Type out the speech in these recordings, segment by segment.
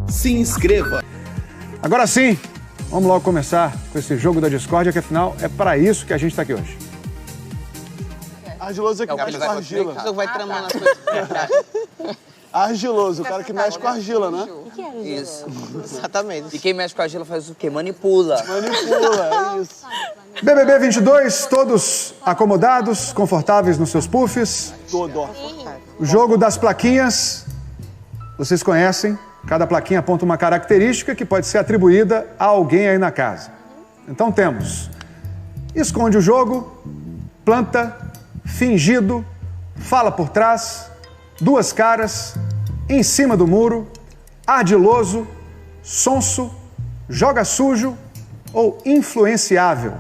se inscreva. Agora sim, vamos logo começar com esse jogo da discórdia, que afinal é para isso que a gente está aqui hoje. Argiloso é que mexe com argila. O vai tramando as coisas. Argiloso, o cara que mexe com argila, né? O que é isso? Exatamente. E quem mexe com argila faz o quê? Manipula. Manipula, é isso. BBB 22, todos acomodados, confortáveis nos seus puffs. Todo. O jogo das plaquinhas, vocês conhecem. Cada plaquinha aponta uma característica que pode ser atribuída a alguém aí na casa. Então temos esconde o jogo, planta, fingido, fala por trás, duas caras, em cima do muro, ardiloso, sonso, joga sujo ou influenciável.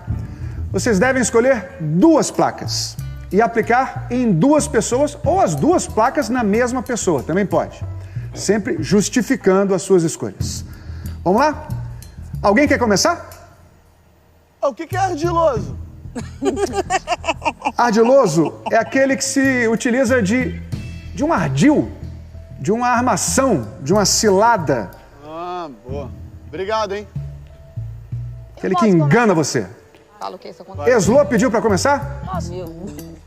Vocês devem escolher duas placas e aplicar em duas pessoas ou as duas placas na mesma pessoa, também pode. Sempre justificando as suas escolhas. Vamos lá? Alguém quer começar? O que é ardiloso? Ardiloso é aquele que se utiliza de um ardil, de uma armação, de uma cilada. Ah, boa. Obrigado, hein? Aquele que engana você. Fala o que isso acontece. Eslo pediu para começar?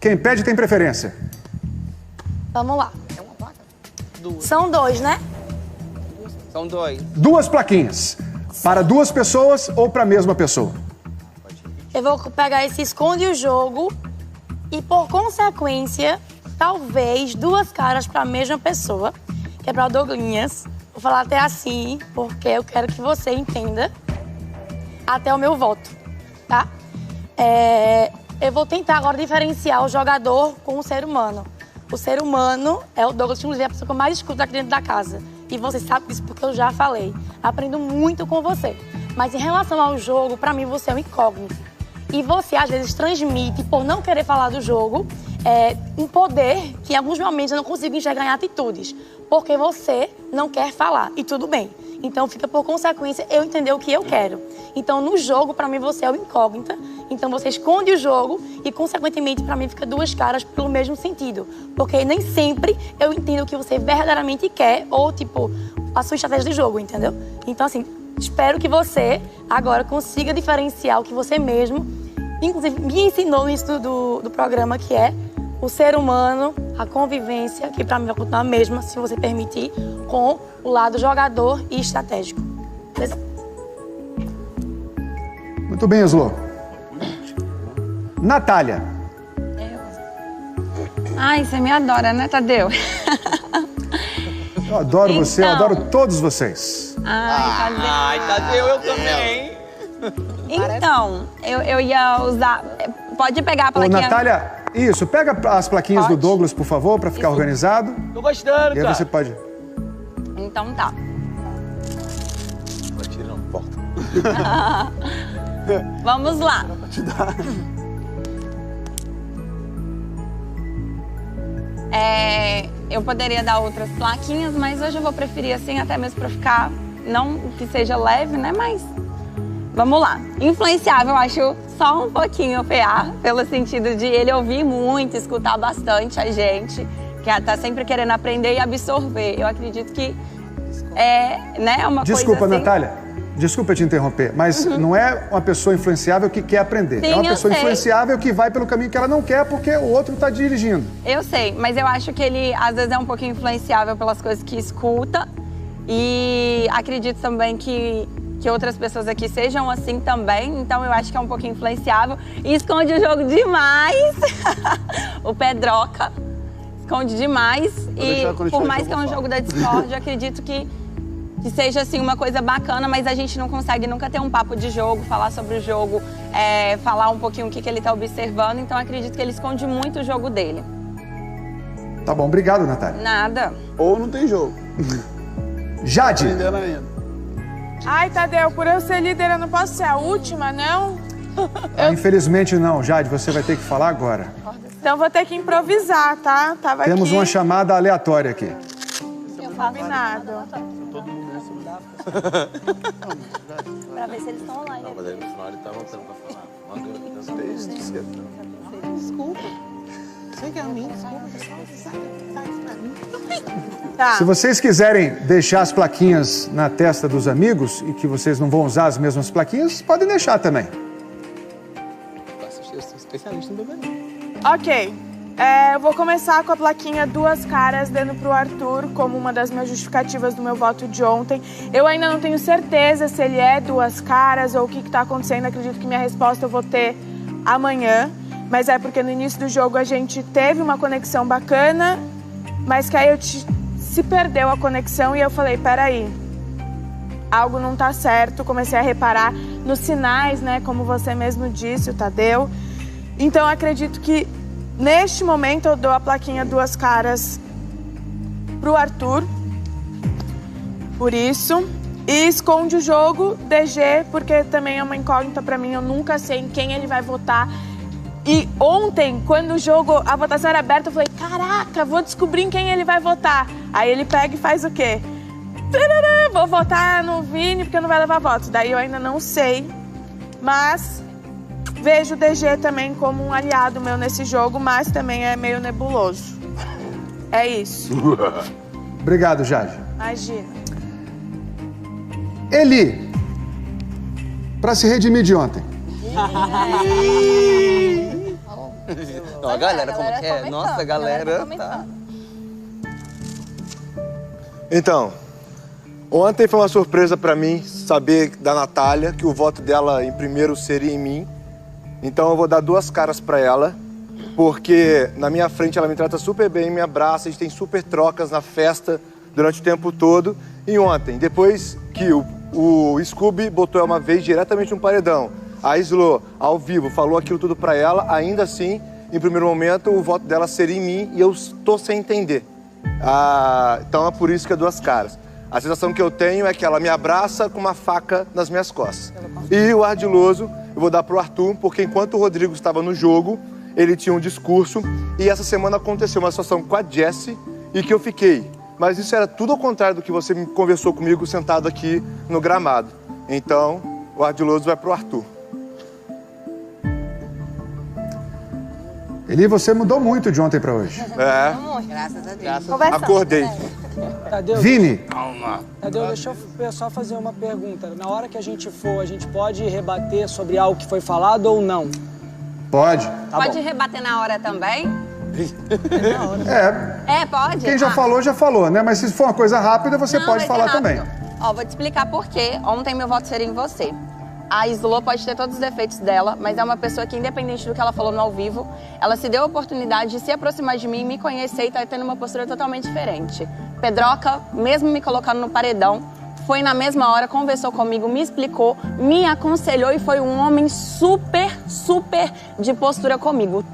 Quem pede tem preferência. Vamos lá. São dois, né? São dois. Duas plaquinhas. Para duas pessoas ou para a mesma pessoa? Eu vou pegar esse esconde o jogo e, por consequência, talvez duas caras para a mesma pessoa, que é para o Douglinhas. Vou falar até assim, porque eu quero que você entenda até o meu voto, tá? Eu vou tentar agora diferenciar o jogador com o ser humano. O ser humano é o Douglas, inclusive, a pessoa que eu mais escuto aqui dentro da casa. E você sabe disso porque eu já falei. Aprendo muito com você. Mas em relação ao jogo, pra mim, você é um incógnito. E você, às vezes, transmite, por não querer falar do jogo, um poder que, em alguns momentos, eu não consigo enxergar em atitudes. Porque você não quer falar. E tudo bem. Então, fica por consequência eu entender o que eu quero. Então, no jogo, pra mim, você é o incógnita. Então, você esconde o jogo e, consequentemente, pra mim, fica duas caras pelo mesmo sentido. Porque nem sempre eu entendo o que você verdadeiramente quer ou, tipo, a sua estratégia de jogo, entendeu? Então, assim, espero que você agora consiga diferenciar o que você mesmo, inclusive, me ensinou no início do programa, que é o ser humano, a convivência, que pra mim vai continuar a mesma, se você permitir, com o lado jogador e estratégico. Beleza? Muito bem, Eslo. Natália. Ai, você me adora, né, Tadeu? Eu adoro você, eu adoro todos vocês. Ai, Tadeu, eu também. Então, eu ia usar... Pode pegar a Ô, plaquinha... Natália, isso, pega as plaquinhas do Douglas, por favor, para ficar organizado. Tô gostando, E aí cara. você pode... Então tá. Tira, não importa. Vamos lá. Eu poderia dar outras plaquinhas, mas hoje eu vou preferir assim, até mesmo pra ficar, não que seja leve, né, mas vamos lá. Influenciável, eu acho só um pouquinho PA, pelo sentido de ele ouvir muito, escutar bastante a gente, que tá sempre querendo aprender e absorver. Eu acredito que né, uma Desculpa, coisa assim... Natália. Desculpa te interromper, mas não é uma pessoa influenciável que quer aprender. Sim, é uma eu pessoa sei. influenciável que vai pelo caminho que ela não quer porque o outro está dirigindo. Eu sei, mas eu acho que ele, às vezes, é um pouquinho influenciável pelas coisas que escuta. E acredito também que outras pessoas aqui sejam assim também. Então, eu acho que é um pouquinho influenciável. E esconde o jogo demais. O Pedroca esconde demais. E por mais que é um jogo da Discord, eu acredito que seja assim uma coisa bacana, mas a gente não consegue nunca ter um papo de jogo, falar sobre o jogo, falar um pouquinho o que ele está observando. Então, acredito que ele esconde muito o jogo dele. Tá bom, obrigado, Natália. Nada. Ou não tem jogo. Jade. Entendendo ainda. Ai, Tadeu, por eu ser líder, eu não posso ser a última, não? Infelizmente não, Jade, você vai ter que falar agora. Então vou ter que improvisar, tá? Tava Temos aqui uma chamada aleatória aqui. combinado. Pra ver se eles estão online. Mas aí no final ele tá voltando pra falar. Desculpa. Tá. Se vocês quiserem deixar as plaquinhas na testa dos amigos e que vocês não vão usar as mesmas plaquinhas, podem deixar também. Eu sou especialista em bebê. Ok. Eu vou começar com a plaquinha Duas Caras, dando pro Arthur como uma das minhas justificativas do meu voto de ontem. Eu ainda não tenho certeza se ele é duas caras ou o que tá acontecendo. Acredito que minha resposta eu vou ter amanhã. Mas é porque no início do jogo a gente teve uma conexão bacana, mas que aí se perdeu a conexão e eu falei, peraí, algo não tá certo. Comecei a reparar nos sinais, né, como você mesmo disse, o Tadeu. Então acredito que neste momento eu dou a plaquinha Duas Caras pro Arthur, por isso. E esconde o jogo, DG, porque também é uma incógnita pra mim, eu nunca sei em quem ele vai votar. E ontem, quando o jogo, a votação era aberta, eu falei, caraca, vou descobrir em quem ele vai votar. Aí ele pega e faz o quê? Vou votar no Vini porque não vai levar votos. Daí eu ainda não sei, mas vejo o DG também como um aliado meu nesse jogo, mas também é meio nebuloso. É isso. Obrigado, Jade. Imagina. Eli, para se redimir de ontem. Ó, a galera, como que é? Nossa, a galera tá... Então, ontem foi uma surpresa pra mim saber da Natália que o voto dela em primeiro seria em mim. Então eu vou dar duas caras pra ela, porque na minha frente ela me trata super bem, me abraça, a gente tem super trocas na festa durante o tempo todo. E ontem, depois que o Scooby botou ela uma vez diretamente no paredão, a Slo, ao vivo, falou aquilo tudo pra ela, ainda assim, em primeiro momento, o voto dela seria em mim e eu estou sem entender. Então é por isso que é duas caras. A sensação que eu tenho é que ela me abraça com uma faca nas minhas costas. E o ardiloso eu vou dar pro Arthur, porque enquanto o Rodrigo estava no jogo, ele tinha um discurso e essa semana aconteceu uma situação com a Jessie e que eu fiquei. Mas isso era tudo ao contrário do que você me conversou comigo sentado aqui no gramado. Então, o ardiloso vai pro Arthur. Eli, você mudou muito de ontem para hoje. Graças a Deus. Acordei. Tadeu, Vini. Tadeu, deixa eu só fazer uma pergunta. Na hora que a gente for, a gente pode rebater sobre algo que foi falado ou não? Pode. Pode rebater na hora também? Pode. Quem já falou, né? Mas se for uma coisa rápida, você Não, pode vai ser falar também. rápido. Ó, vou te explicar por quê. Ontem meu voto seria em você. A Slo pode ter todos os defeitos dela, mas é uma pessoa que, independente do que ela falou no ao vivo, ela se deu a oportunidade de se aproximar de mim, me conhecer e tá tendo uma postura totalmente diferente. Pedroca, mesmo me colocando no paredão, foi na mesma hora, conversou comigo, me explicou, me aconselhou e foi um homem super de postura comigo.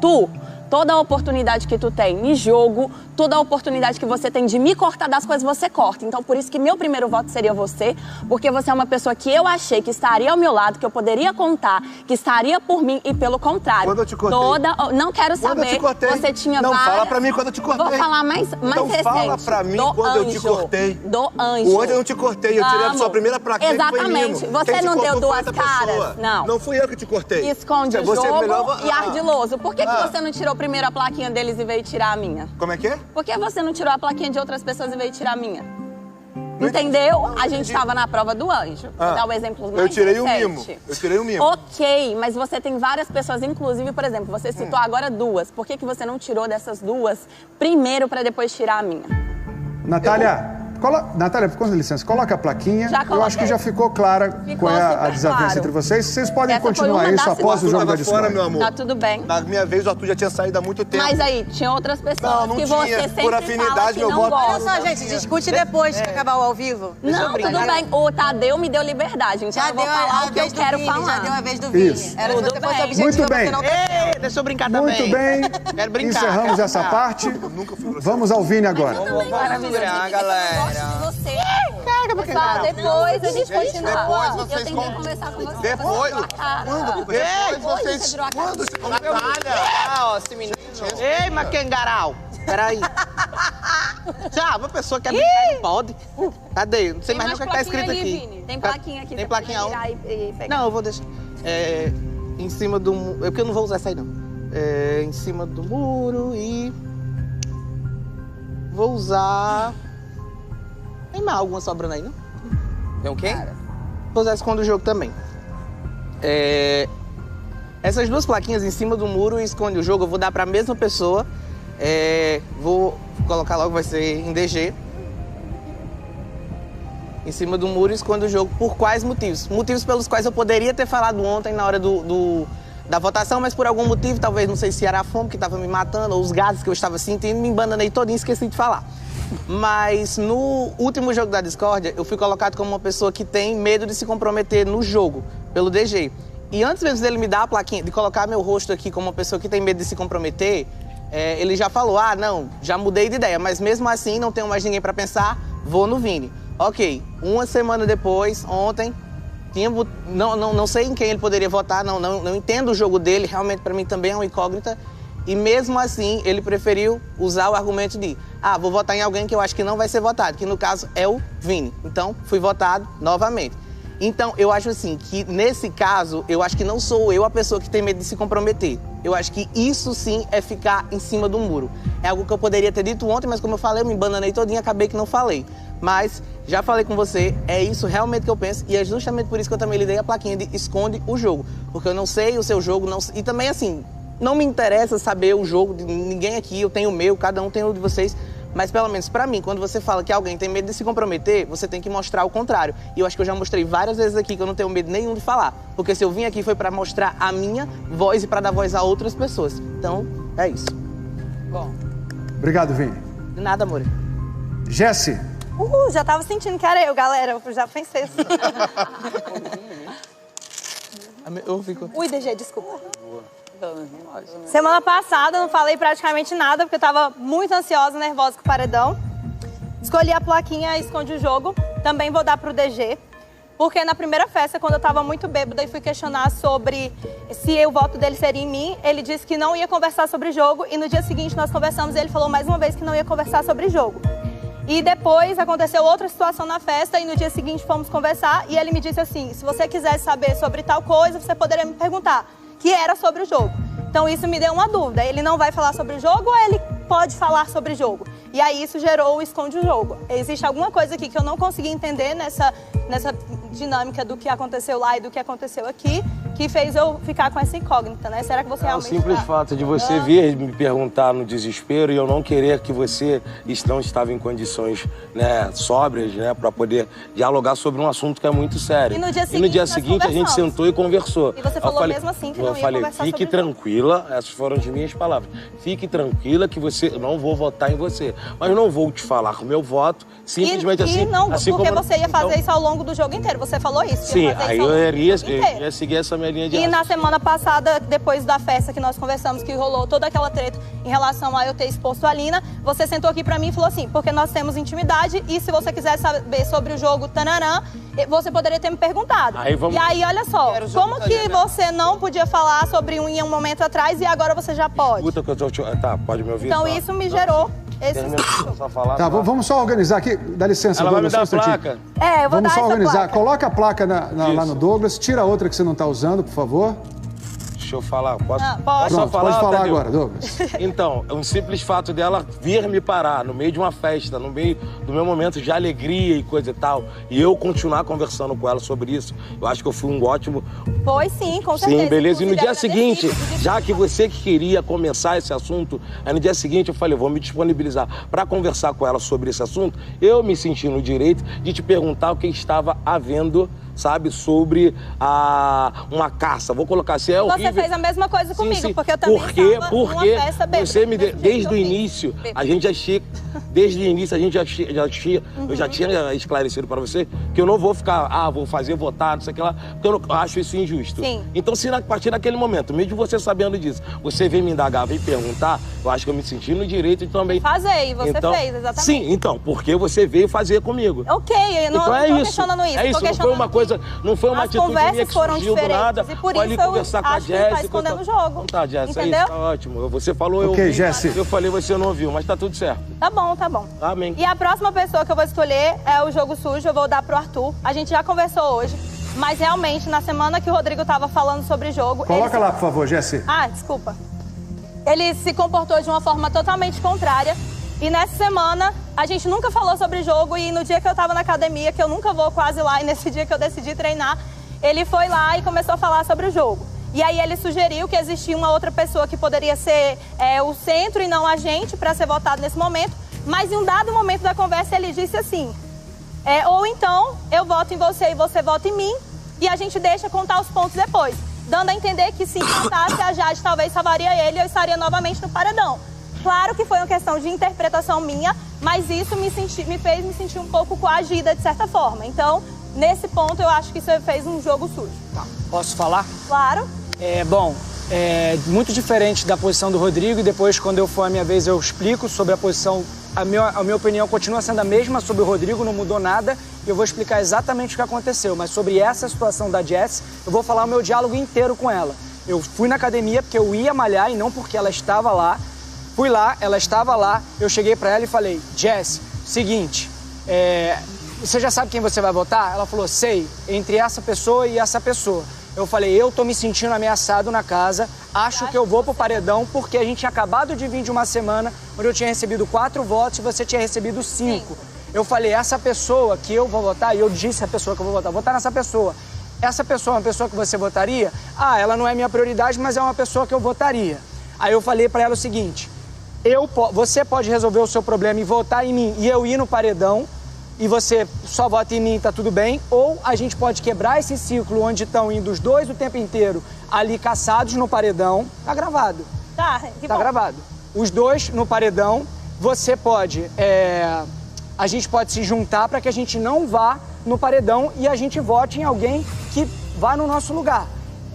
Toda a oportunidade que tu tem em jogo, toda a oportunidade que você tem de me cortar das coisas, você corta. Então, por isso que meu primeiro voto seria você, porque você é uma pessoa que eu achei que estaria ao meu lado, que eu poderia contar, que estaria por mim e pelo contrário. Quando eu te cortei? Não quero saber. Quando eu te cortei? Você tinha Não, várias... fala pra mim quando eu te cortei. Vou falar mais então recente. Fala pra mim quando eu te cortei. Do anjo. Hoje eu não te cortei, eu tirei a sua primeira plaquinha. Exatamente. Você não deu duas caras? Não. Não fui eu que te cortei. Esconde o você jogo melhor... e ardiloso. Por que você não tirou primeiro a plaquinha deles e veio tirar a minha? Como é que é? Por que você não tirou a plaquinha de outras pessoas e veio tirar a minha? Entendeu? A gente estava na prova do anjo. Vou dar o exemplo mais Eu tirei o recente. mimo. Eu tirei o mimo. Ok, mas você tem várias pessoas, inclusive, por exemplo, você citou agora duas. Por que você não tirou dessas duas primeiro para depois tirar a minha? Natália, Natália, com licença, coloca a plaquinha. Já eu coloquei. acho que já ficou clara qual é a super desavença claro. entre vocês. Vocês podem Essa foi continuar uma isso das após o jogo da Tava fora, discórdia. meu amor. Tá tudo bem. Na minha vez, o Arthur já tinha saído há muito tempo. Mas aí, tinha outras pessoas Não que tinha. você sempre Por afinidade, fala que meu não voto- gosta. Olha só, gente, discute depois que acabar o ao vivo. Não, tudo bem. O Tadeu me deu liberdade, então Já eu vou deu falar a o que eu vez do quero Vini, falar. já deu a vez do Vini. Isso. Era se Tudo você fosse bem. objetiva, Muito bem. você não... Ei, deixa eu brincar também. Muito bem. Quero brincar. Encerramos quero essa brincar. parte. Vamos ao Vini agora. Maravilhoso. galera. Pessoal, depois a gente continua. Depois Eu vocês tentei vão- conversar com você. Depois? Quando? Depois vocês... Você virou a cara. Quando se... Natália! Ah, ó, esse menino. Ei, Maquengaral! Peraí. Já, uma pessoa que quer brincar não pode. Cadê? Não sei mais nem o que tá escrito aqui. Tem plaquinha aqui. Tem você plaquinha pode onde? virar e pegar. Não, eu vou deixar. Em cima do... É porque eu não vou usar essa aí, não. em cima do muro e... Vou usar... Tem mais alguma sobrando aí, não? Tem o quê? Vou usar esconde o jogo também. Essas duas plaquinhas em cima do muro e esconde o jogo, eu vou dar pra mesma pessoa. Vou colocar logo, vai ser em DG. Em cima do muro e esconde o jogo. Por quais motivos? Motivos pelos quais eu poderia ter falado ontem na hora da votação, mas por algum motivo, talvez, não sei se era a fome que estava me matando ou os gases que eu estava sentindo, me embananei todinho e esqueci de falar. Mas no último jogo da discórdia, eu fui colocado como uma pessoa que tem medo de se comprometer no jogo, pelo DG. E antes mesmo dele me dar a plaquinha, de colocar meu rosto aqui como uma pessoa que tem medo de se comprometer, ele já falou, não, já mudei de ideia, mas mesmo assim não tenho mais ninguém para pensar, vou no Vini. Ok, uma semana depois, ontem, não sei em quem ele poderia votar, não entendo o jogo dele, realmente para mim também é uma incógnita. E mesmo assim, ele preferiu usar o argumento de vou votar em alguém que eu acho que não vai ser votado, que no caso é o Vini. Então, fui votado novamente. Então, eu acho assim, que nesse caso, eu acho que não sou eu a pessoa que tem medo de se comprometer. Eu acho que isso sim é ficar em cima do muro. É algo que eu poderia ter dito ontem, mas como eu falei, eu me embananei todinho e acabei que não falei. Mas, já falei com você, é isso realmente que eu penso e é justamente por isso que eu também lhe dei a plaquinha de esconde o jogo. Porque eu não sei o seu jogo, e também assim, não me interessa saber o jogo de ninguém aqui, eu tenho o meu, cada um tem o de vocês. Mas pelo menos pra mim, quando você fala que alguém tem medo de se comprometer, você tem que mostrar o contrário. E eu acho que eu já mostrei várias vezes aqui que eu não tenho medo nenhum de falar. Porque se eu vim aqui foi pra mostrar a minha voz e pra dar voz a outras pessoas. Então, é isso. Bom. Obrigado, Vini. De nada, amor. Jessi. Já tava sentindo que era eu, galera. Eu já pensei assim. Ui, DG, desculpa. Semana passada eu não falei praticamente nada, porque eu tava muito ansiosa, nervosa com o paredão. Escolhi a plaquinha Esconde o Jogo. Também vou dar pro DG. Porque na primeira festa, quando eu tava muito bêbada e fui questionar sobre se o voto dele seria em mim, ele disse que não ia conversar sobre jogo. E no dia seguinte nós conversamos e ele falou mais uma vez que não ia conversar sobre jogo. E depois aconteceu outra situação na festa e no dia seguinte fomos conversar e ele me disse assim, se você quisesse saber sobre tal coisa, você poderia me perguntar, que era sobre o jogo. Então isso me deu uma dúvida, ele não vai falar sobre o jogo ou ele pode falar sobre o jogo? E aí isso gerou o Esconde o Jogo. Existe alguma coisa aqui que eu não consegui entender nessa dinâmica do que aconteceu lá e do que aconteceu aqui, que fez eu ficar com essa incógnita, né? Será que você realmente... O simples fato de você vir me perguntar no desespero e eu não querer que você não estava em condições, né, sóbrias, né, para poder dialogar sobre um assunto que é muito sério. E no dia seguinte a gente sentou e conversou. E você falou mesmo assim que não ia conversar sobre fique tranquila, essas foram as minhas palavras. Fique tranquila que eu não vou votar em você. Mas eu não vou te falar o meu voto, simplesmente assim... Não, assim porque como... você ia fazer isso ao longo do jogo inteiro. Você falou isso. Sim, aí eu iria seguir essa minha linha de E na semana passada, depois da festa que nós conversamos, que rolou toda aquela treta em relação a eu ter exposto a Lina, você sentou aqui pra mim e falou assim, porque nós temos intimidade e se você quiser saber sobre o jogo Tanarã, você poderia ter me perguntado. E aí, olha só, como que você não podia falar sobre em um momento atrás e agora você já pode? Escuta que eu tô... Tá, pode me ouvir? Então isso me gerou... Tá, vamos só organizar aqui. Dá licença, Ela Douglas. vai me dar a placa. Eu vou vamos dar só essa organizar. placa. Coloca a placa lá no Douglas. Tira a outra que você não está usando, por favor. Deixa eu falar. Posso pode. só falar? Pode falar Tadeu? agora, Douglas. Então, é um simples fato dela vir me parar no meio de uma festa, no meio do meu momento de alegria e coisa e tal, e eu continuar conversando com ela sobre isso, eu acho que eu fui um ótimo... Foi sim, com certeza. Sim, beleza. E no dia Inclusive, seguinte, já que você que queria começar esse assunto, aí no dia seguinte eu falei, vou me disponibilizar para conversar com ela sobre esse assunto, eu me senti no direito de te perguntar o que estava havendo, sabe, sobre uma caça. Vou colocar assim, é horrível. Você fez a mesma coisa comigo, sim. porque eu também estava numa festa bêbada. Você me desde o início, a gente já tinha, desde o início a gente eu já tinha esclarecido para você que eu não vou ficar, vou fazer votar, não sei o que lá, porque eu não, acho isso injusto. Sim. Então, se a partir daquele momento, mesmo você sabendo disso, você vem me indagar, vem perguntar, eu acho que eu me senti no direito de também fazer, e você fez, exatamente. Sim, então, porque você veio fazer comigo. Ok, eu não então, tô questionando isso. É isso, não foi uma coisa, não foi uma atitude minha que surgiu do nada. E por Pode isso eu conversar com a acho que ele tá Jéssica. escondendo o jogo. Não tá, Jéssica, entendeu? Tá ótimo. Você falou, eu ouvi. Jéssica. Eu falei, você não ouviu, mas tá tudo certo. Tá bom, tá bom. Amém. E a próxima pessoa que eu vou escolher é o Jogo Sujo, eu vou dar pro Arthur. A gente já conversou hoje, mas realmente, na semana que o Rodrigo tava falando sobre jogo... Coloca lá, por favor, Jessi. Desculpa. ele se comportou de uma forma totalmente contrária. E nessa semana, a gente nunca falou sobre jogo e no dia que eu tava na academia, que eu nunca vou quase lá, e nesse dia que eu decidi treinar, ele foi lá e começou a falar sobre o jogo. E aí ele sugeriu que existia uma outra pessoa que poderia ser o centro e não a gente para ser votado nesse momento. Mas em um dado momento da conversa ele disse assim, ou então eu voto em você e você vota em mim e a gente deixa contar os pontos depois. Dando a entender que se empatasse a Jade talvez salvaria ele e eu estaria novamente no paredão. Claro que foi uma questão de interpretação minha, mas isso me fez me sentir um pouco coagida de certa forma. Então, nesse ponto, eu acho que você fez um jogo sujo. Tá. Posso falar? Claro. Bom, muito diferente da posição do Rodrigo e depois, quando eu for a minha vez, eu explico sobre a posição. A minha opinião continua sendo a mesma sobre o Rodrigo, não mudou nada e eu vou explicar exatamente o que aconteceu. Mas sobre essa situação da Jess, eu vou falar o meu diálogo inteiro com ela. Eu fui na academia porque eu ia malhar e não porque ela estava lá. Fui lá, ela estava lá, eu cheguei pra ela e falei, Jess, seguinte, você já sabe quem você vai votar? Ela falou, sei, entre essa pessoa e essa pessoa. Eu falei, eu tô me sentindo ameaçado na casa, acho que eu vou pro paredão porque a gente tinha acabado de vir de uma semana onde eu tinha recebido 4 votos e você tinha recebido 5. Eu falei, essa pessoa que eu vou votar, e eu disse a pessoa que eu vou votar nessa pessoa. Essa pessoa é uma pessoa que você votaria? Ah, ela não é minha prioridade, mas é uma pessoa que eu votaria. Aí eu falei pra ela o seguinte, você pode resolver o seu problema e votar em mim e eu ir no paredão e você só vota em mim e tá tudo bem, ou a gente pode quebrar esse ciclo onde estão indo os dois o tempo inteiro ali caçados no paredão. Tá gravado. Tá gravado. Os dois no paredão, você pode, a gente pode se juntar para que a gente não vá no paredão e a gente vote em alguém que vá no nosso lugar.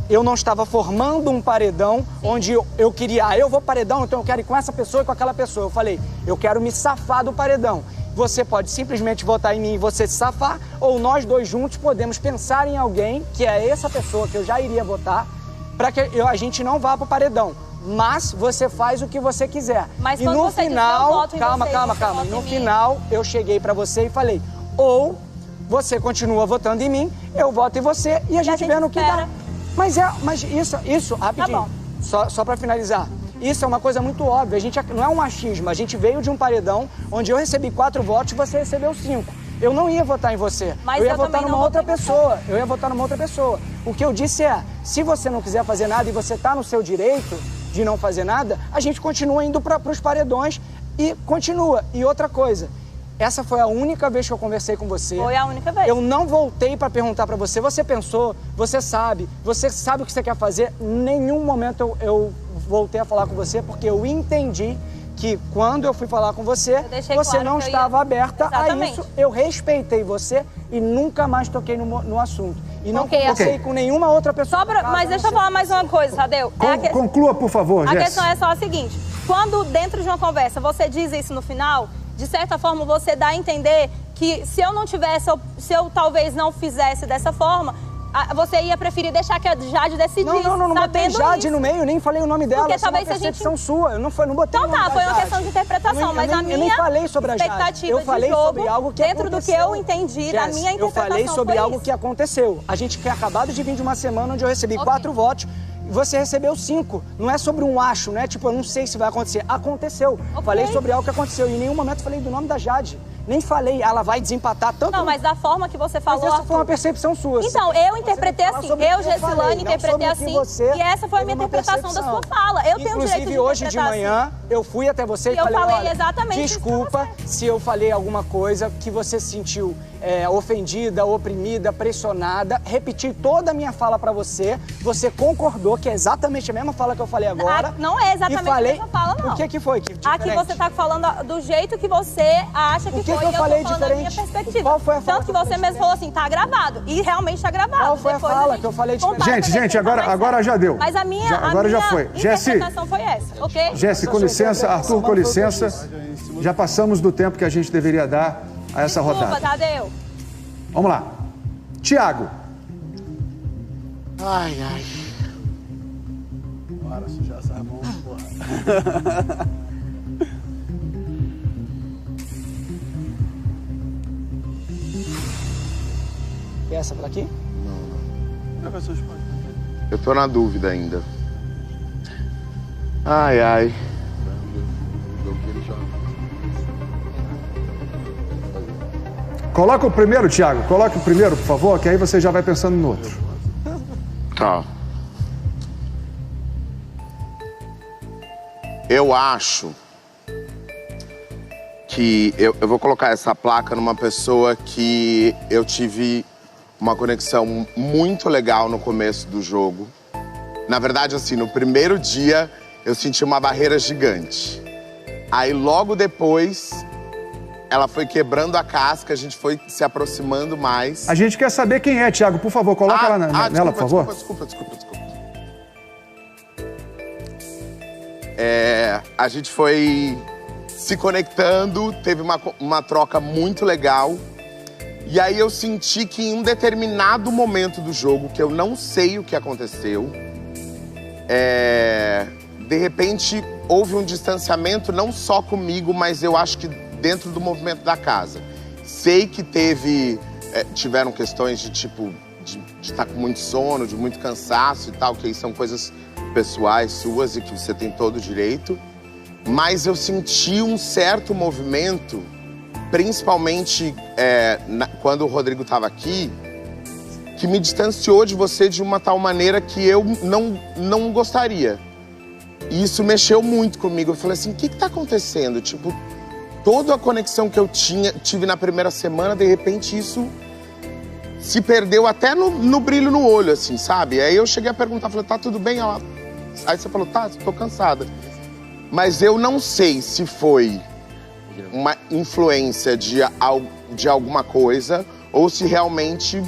Eu não estava formando um paredão onde eu queria, eu vou paredão, então eu quero ir com essa pessoa e com aquela pessoa. Eu falei, eu quero me safar do paredão. Você pode simplesmente votar em mim e você se safar, ou nós dois juntos podemos pensar em alguém, que é essa pessoa que eu já iria votar, para que a gente não vá pro paredão. Mas você faz o que você quiser. Mas e no final, calma. E no final, eu cheguei para você e falei, ou você continua votando em mim, eu voto em você e a gente vê no que dá. Mas isso, rapidinho, só para finalizar, isso é uma coisa muito óbvia, não é um machismo, a gente veio de um paredão onde eu recebi 4 votos e você recebeu 5. Eu não ia votar em você, eu ia votar numa outra pessoa, O que eu disse é, se você não quiser fazer nada e você tá no seu direito de não fazer nada, a gente continua indo para os paredões e continua. E outra coisa, essa foi a única vez que eu conversei com você. Foi a única vez. Eu não voltei para perguntar para você. Você pensou, você sabe o que você quer fazer. Em nenhum momento eu voltei a falar com você, porque eu entendi que quando eu fui falar com você, você não estava aberta a isso. Eu respeitei você e nunca mais toquei no assunto. E não conversei com nenhuma outra pessoa. Mas deixa eu falar mais uma coisa, Tadeu. Conclua, por favor, Jess. A questão é só a seguinte. Quando dentro de uma conversa você diz isso no final, de certa forma você dá a entender que se eu não tivesse, se eu talvez não fizesse dessa forma, você ia preferir deixar que a Jade decidisse. Não botei Jade no meio, nem falei o nome dela. Porque talvez é uma percepção sua, eu não botei o nome da foi uma Jade. questão de interpretação, mas a minha eu nem falei sobre a Jade. expectativa eu falei de jogo, sobre algo que dentro aconteceu. do que eu entendi, da minha interpretação, eu falei sobre algo isso. que aconteceu. A gente tinha acabado de vir de uma semana onde eu recebi 4 votos. Você recebeu 5. Não é sobre um acho, né? Tipo, eu não sei se vai acontecer. Aconteceu. Falei sobre algo que aconteceu. E em nenhum momento falei do nome da Jade. Nem falei, ela vai desempatar tanto. Não, mas da forma que você falou. Mas essa foi uma percepção sua. Então, eu interpretei assim. Eu, Gessilane, interpretei assim. E essa foi a minha interpretação da sua fala. Eu tenho o direito de Inclusive, hoje de manhã, eu fui até você e falei, olha, desculpa se eu falei alguma coisa que você se sentiu ofendida, oprimida, pressionada. Repeti toda a minha fala pra você. Você concordou que é exatamente a mesma fala que eu falei agora. Não é exatamente a mesma fala, não. O que foi? Aqui você tá falando do jeito que você acha que foi. Eu falei diferente? Da minha perspectiva. Qual foi a fala? Tanto que você mesmo falou assim, tá gravado. E realmente tá gravado. Qual foi a fala que eu falei diferente? Gente, agora já deu. Mas a minha interpretação foi essa, ok? Jesse, com licença. Arthur, com licença. Já passamos do tempo que a gente deveria dar a essa rodada. Desculpa, Tadeu. Vamos lá. Thiago. Ai. Bora sujar essa mão, porra. Quer essa pra aqui? Não. Eu tô na dúvida ainda. Ai, ai. Coloca o primeiro, Thiago. Coloca o primeiro, por favor, que aí você já vai pensando no outro. Tá. Eu acho que eu vou colocar essa placa numa pessoa que eu tive uma conexão muito legal no começo do jogo. Na verdade, assim, no primeiro dia eu senti uma barreira gigante. Aí logo depois ela foi quebrando a casca, a gente foi se aproximando mais. A gente quer saber quem é, Thiago. Por favor, coloca ela nela, por favor. Desculpa. A gente foi se conectando, teve uma troca muito legal. E aí eu senti que em um determinado momento do jogo, que eu não sei o que aconteceu, de repente houve um distanciamento não só comigo, mas eu acho que dentro do movimento da casa. Sei que tiveram questões de tipo, de estar com muito sono, de muito cansaço e tal, que aí são coisas pessoais suas e que você tem todo o direito. Mas eu senti um certo movimento, principalmente quando o Rodrigo estava aqui, que me distanciou de você de uma tal maneira que eu não gostaria. E isso mexeu muito comigo. Eu falei assim, o que tá acontecendo? Tipo, toda a conexão que eu tive na primeira semana, de repente isso se perdeu até no brilho no olho, assim, sabe? Aí eu cheguei a perguntar, falei, tá tudo bem? Aí você falou, tá, tô cansada. Mas eu não sei se foi uma influência de alguma coisa ou se realmente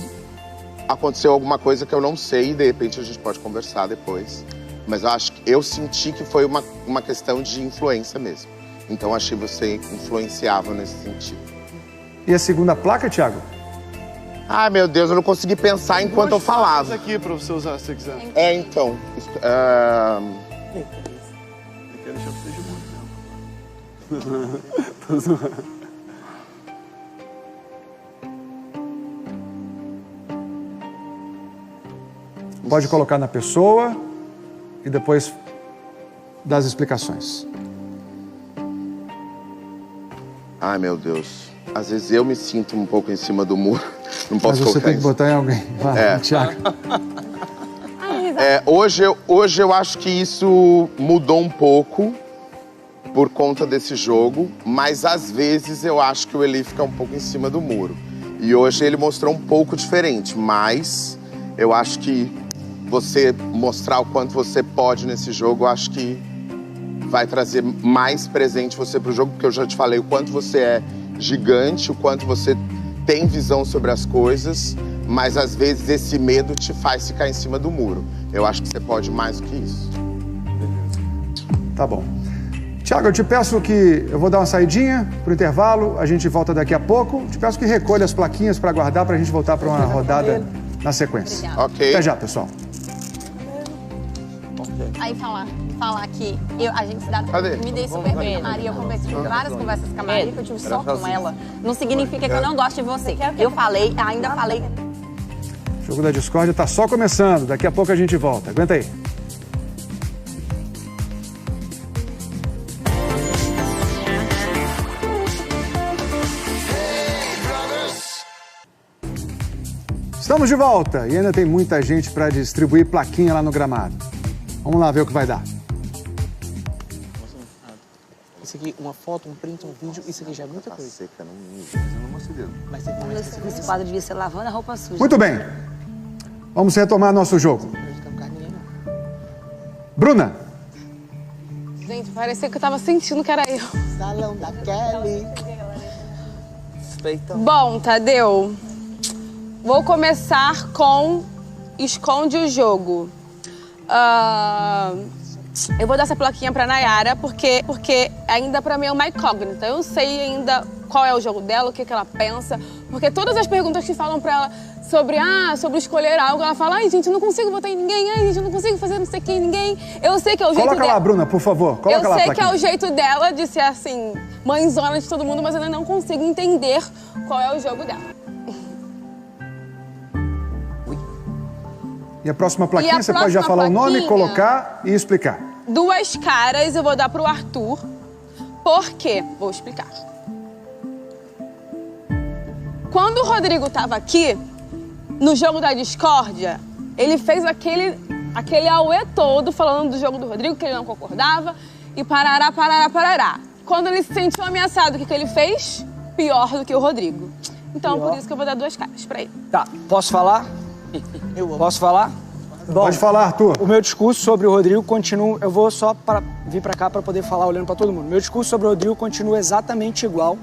aconteceu alguma coisa que eu não sei e de repente a gente pode conversar depois. Mas eu senti que foi uma questão de influência mesmo. Então achei você influenciável nesse sentido. E a segunda placa, Thiago? Ai, meu Deus, eu não consegui pensar enquanto eu falava. Aqui pra você usar, se você quiser. Então. Eu quero deixar você de muito tempo. Tô zoando. Pode colocar na pessoa e depois dar as explicações. Ai, meu Deus. Às vezes eu me sinto um pouco em cima do muro. Não posso Mas você tem que botar em alguém. Vai, Thiago. Hoje eu acho que isso mudou um pouco por conta desse jogo, mas às vezes eu acho que o Eli fica um pouco em cima do muro. E hoje ele mostrou um pouco diferente, mas eu acho que você mostrar o quanto você pode nesse jogo, eu acho que vai trazer mais presente você pro jogo, porque eu já te falei o quanto você é gigante, o quanto você tem visão sobre as coisas, mas às vezes esse medo te faz ficar em cima do muro. Eu acho que você pode mais do que isso. Tá bom. Thiago, eu te peço que eu vou dar uma saidinha pro intervalo, a gente volta daqui a pouco. Te peço que recolha as plaquinhas para guardar pra gente voltar para uma rodada na sequência. Ok. Até já, pessoal. Aí falar que a gente se dá... Me dei super bem. Maria, eu tive várias conversas com a Maria, que eu tive só com ela. Não significa que eu não gosto de você. Eu falei, ainda falei. O jogo da discórdia tá só começando, daqui a pouco a gente volta. Aguenta aí. Estamos de volta e ainda tem muita gente para distribuir plaquinha lá no gramado. Vamos lá ver o que vai dar. Isso aqui, uma foto, um print, um vídeo, isso aqui já é muita coisa. Seca, não mostrei dedo. Mas você começa Esse quadro devia ser lavando a roupa suja. Muito bem. Vamos retomar nosso jogo. Bruna. Gente, parecia que eu tava sentindo que era eu. Salão da Kelly. Bom, Tadeu, vou começar com Esconde o Jogo. Eu vou dar essa plaquinha pra Nayara, porque ainda pra mim é uma incógnita. Eu não sei ainda qual é o jogo dela, o que ela pensa. Porque todas as perguntas que falam pra ela sobre escolher algo, ela fala, ai, gente, eu não consigo votar em ninguém, ai, gente, eu não consigo fazer não sei quem, ninguém. Eu sei que é o jeito dela. Coloca lá, Bruna, por favor. Coloca lá a plaquinha. Eu sei que é o jeito dela de ser, assim, mãezona de todo mundo, mas eu ainda não consigo entender qual é o jogo dela. E a próxima plaquinha, você pode já falar o nome, colocar e explicar. 2 caras eu vou dar pro Arthur. Por quê? Vou explicar. Quando o Rodrigo tava aqui, no jogo da discórdia, ele fez aquele auê todo falando do jogo do Rodrigo, que ele não concordava, e parará. Quando ele se sentiu ameaçado, o que ele fez? Pior do que o Rodrigo. Então, por isso que eu vou dar 2 caras pra ele. Tá, posso falar? Posso falar? Bom, pode falar, Arthur. O meu discurso sobre o Rodrigo continua... Eu vou só vir pra cá pra poder falar olhando pra todo mundo. Meu discurso sobre o Rodrigo continua exatamente igual.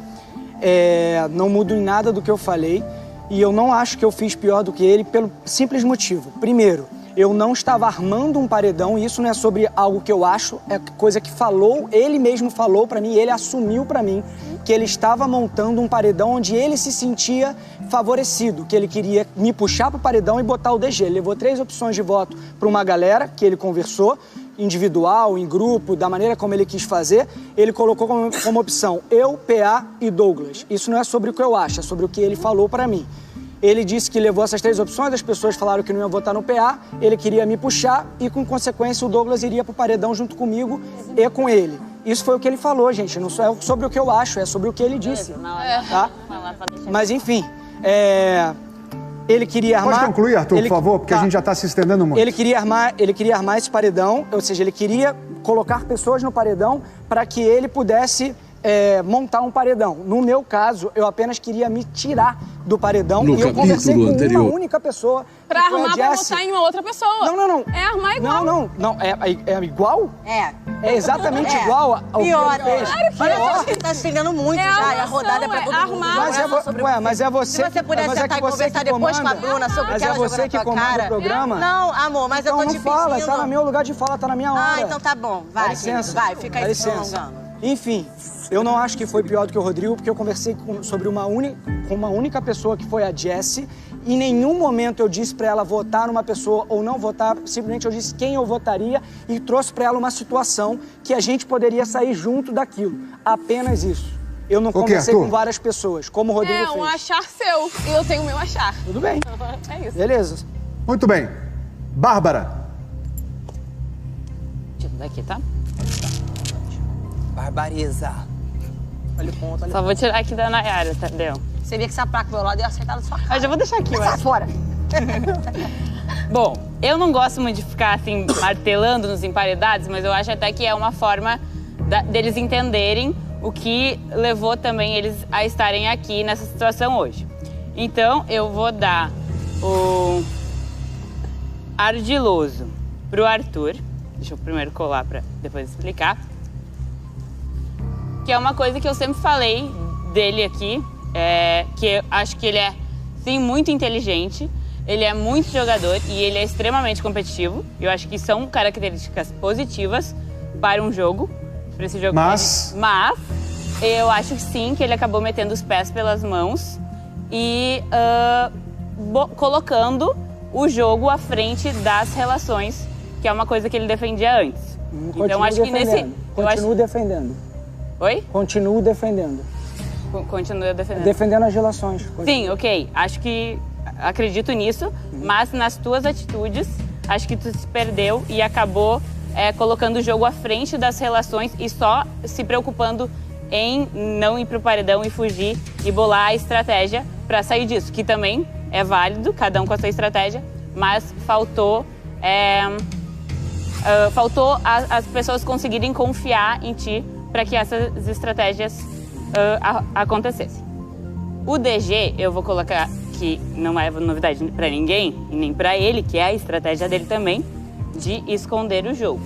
Não mudo em nada do que eu falei. E eu não acho que eu fiz pior do que ele pelo simples motivo. Primeiro, eu não estava armando um paredão, e isso não é sobre algo que eu acho, é coisa que ele mesmo falou pra mim, ele assumiu pra mim que ele estava montando um paredão onde ele se sentia favorecido, que ele queria me puxar pro paredão e botar o DG. Ele levou 3 opções de voto pra uma galera que ele conversou, individual, em grupo, da maneira como ele quis fazer. Ele colocou como opção eu, PA e Douglas. Isso não é sobre o que eu acho, é sobre o que ele falou pra mim. Ele disse que levou essas 3 opções, as pessoas falaram que não iam votar no PA, ele queria me puxar e, com consequência, o Douglas iria pro paredão junto comigo e com ele. Isso foi o que ele falou, gente. Não é sobre o que eu acho, é sobre o que ele disse. Tá? Mas, enfim, ele queria armar... Pode concluir, Arthur, por favor, porque a gente já está se estendendo muito. Ele queria armar esse paredão, ou seja, ele queria colocar pessoas no paredão para que ele pudesse montar um paredão. No meu caso, eu apenas queria me tirar do paredão e eu conversei com uma única pessoa. Pra armar pra votar em uma outra pessoa. Não. É armar igual. Não. É igual? É. É exatamente igual ao pior, que ele fez. Olha só, você tá se pegando muito já. E a rodada é pra todo mundo. Mas é você. Se você puder sentar e conversar depois com a Bruna sobre o que ela jogou na tua cara. O programa. Não, amor, mas eu tô te pedindo. Então não fala, tá no meu lugar de fala, tá na minha hora. Então tá bom. Vai, dá licença. Vai, fica aí se prolongando. Enfim, eu não acho que foi pior do que o Rodrigo, porque eu conversei com uma única pessoa, que foi a Jessie. Em nenhum momento eu disse pra ela votar numa pessoa ou não votar, simplesmente eu disse quem eu votaria e trouxe pra ela uma situação que a gente poderia sair junto daquilo. Apenas isso. Eu não conversei com várias pessoas, como o Rodrigo fez. É um achar seu, e eu tenho o meu achar. Tudo bem. É isso. Beleza. Muito bem. Bárbara. Tira daqui, tá? Barbariza. Olha o ponto, olha. Só vou tirar aqui da Nayara, entendeu? Você via que essa placa do meu lado ia acertar na sua cara. Mas eu vou deixar aqui, Sai fora. Bom, eu não gosto muito de ficar assim, martelando nos emparedados, mas eu acho até que é uma forma deles entenderem o que levou também eles a estarem aqui nessa situação hoje. Então, eu vou dar o ardiloso pro Arthur. Deixa eu primeiro colar pra depois explicar. Que é uma coisa que eu sempre falei dele aqui, que eu acho que ele é, sim, muito inteligente, ele é muito jogador e ele é extremamente competitivo. Eu acho que são características positivas para um jogo, para esse jogo. Mas eu acho que sim, que ele acabou metendo os pés pelas mãos e colocando o jogo à frente das relações, que é uma coisa que ele defendia antes. Então acho que nesse... Continuo defendendo. Oi? Continuo defendendo. Continua defendendo. Defendendo as relações. Sim, ok. Acho que acredito nisso, mas nas tuas atitudes, acho que tu se perdeu e acabou colocando o jogo à frente das relações e só se preocupando em não ir pro paredão e fugir e bolar a estratégia para sair disso, que também é válido, cada um com a sua estratégia, mas faltou as pessoas conseguirem confiar em ti para que essas estratégias acontecessem. O DG, eu vou colocar que não é novidade para ninguém, e nem para ele, que é a estratégia dele também, de esconder o jogo.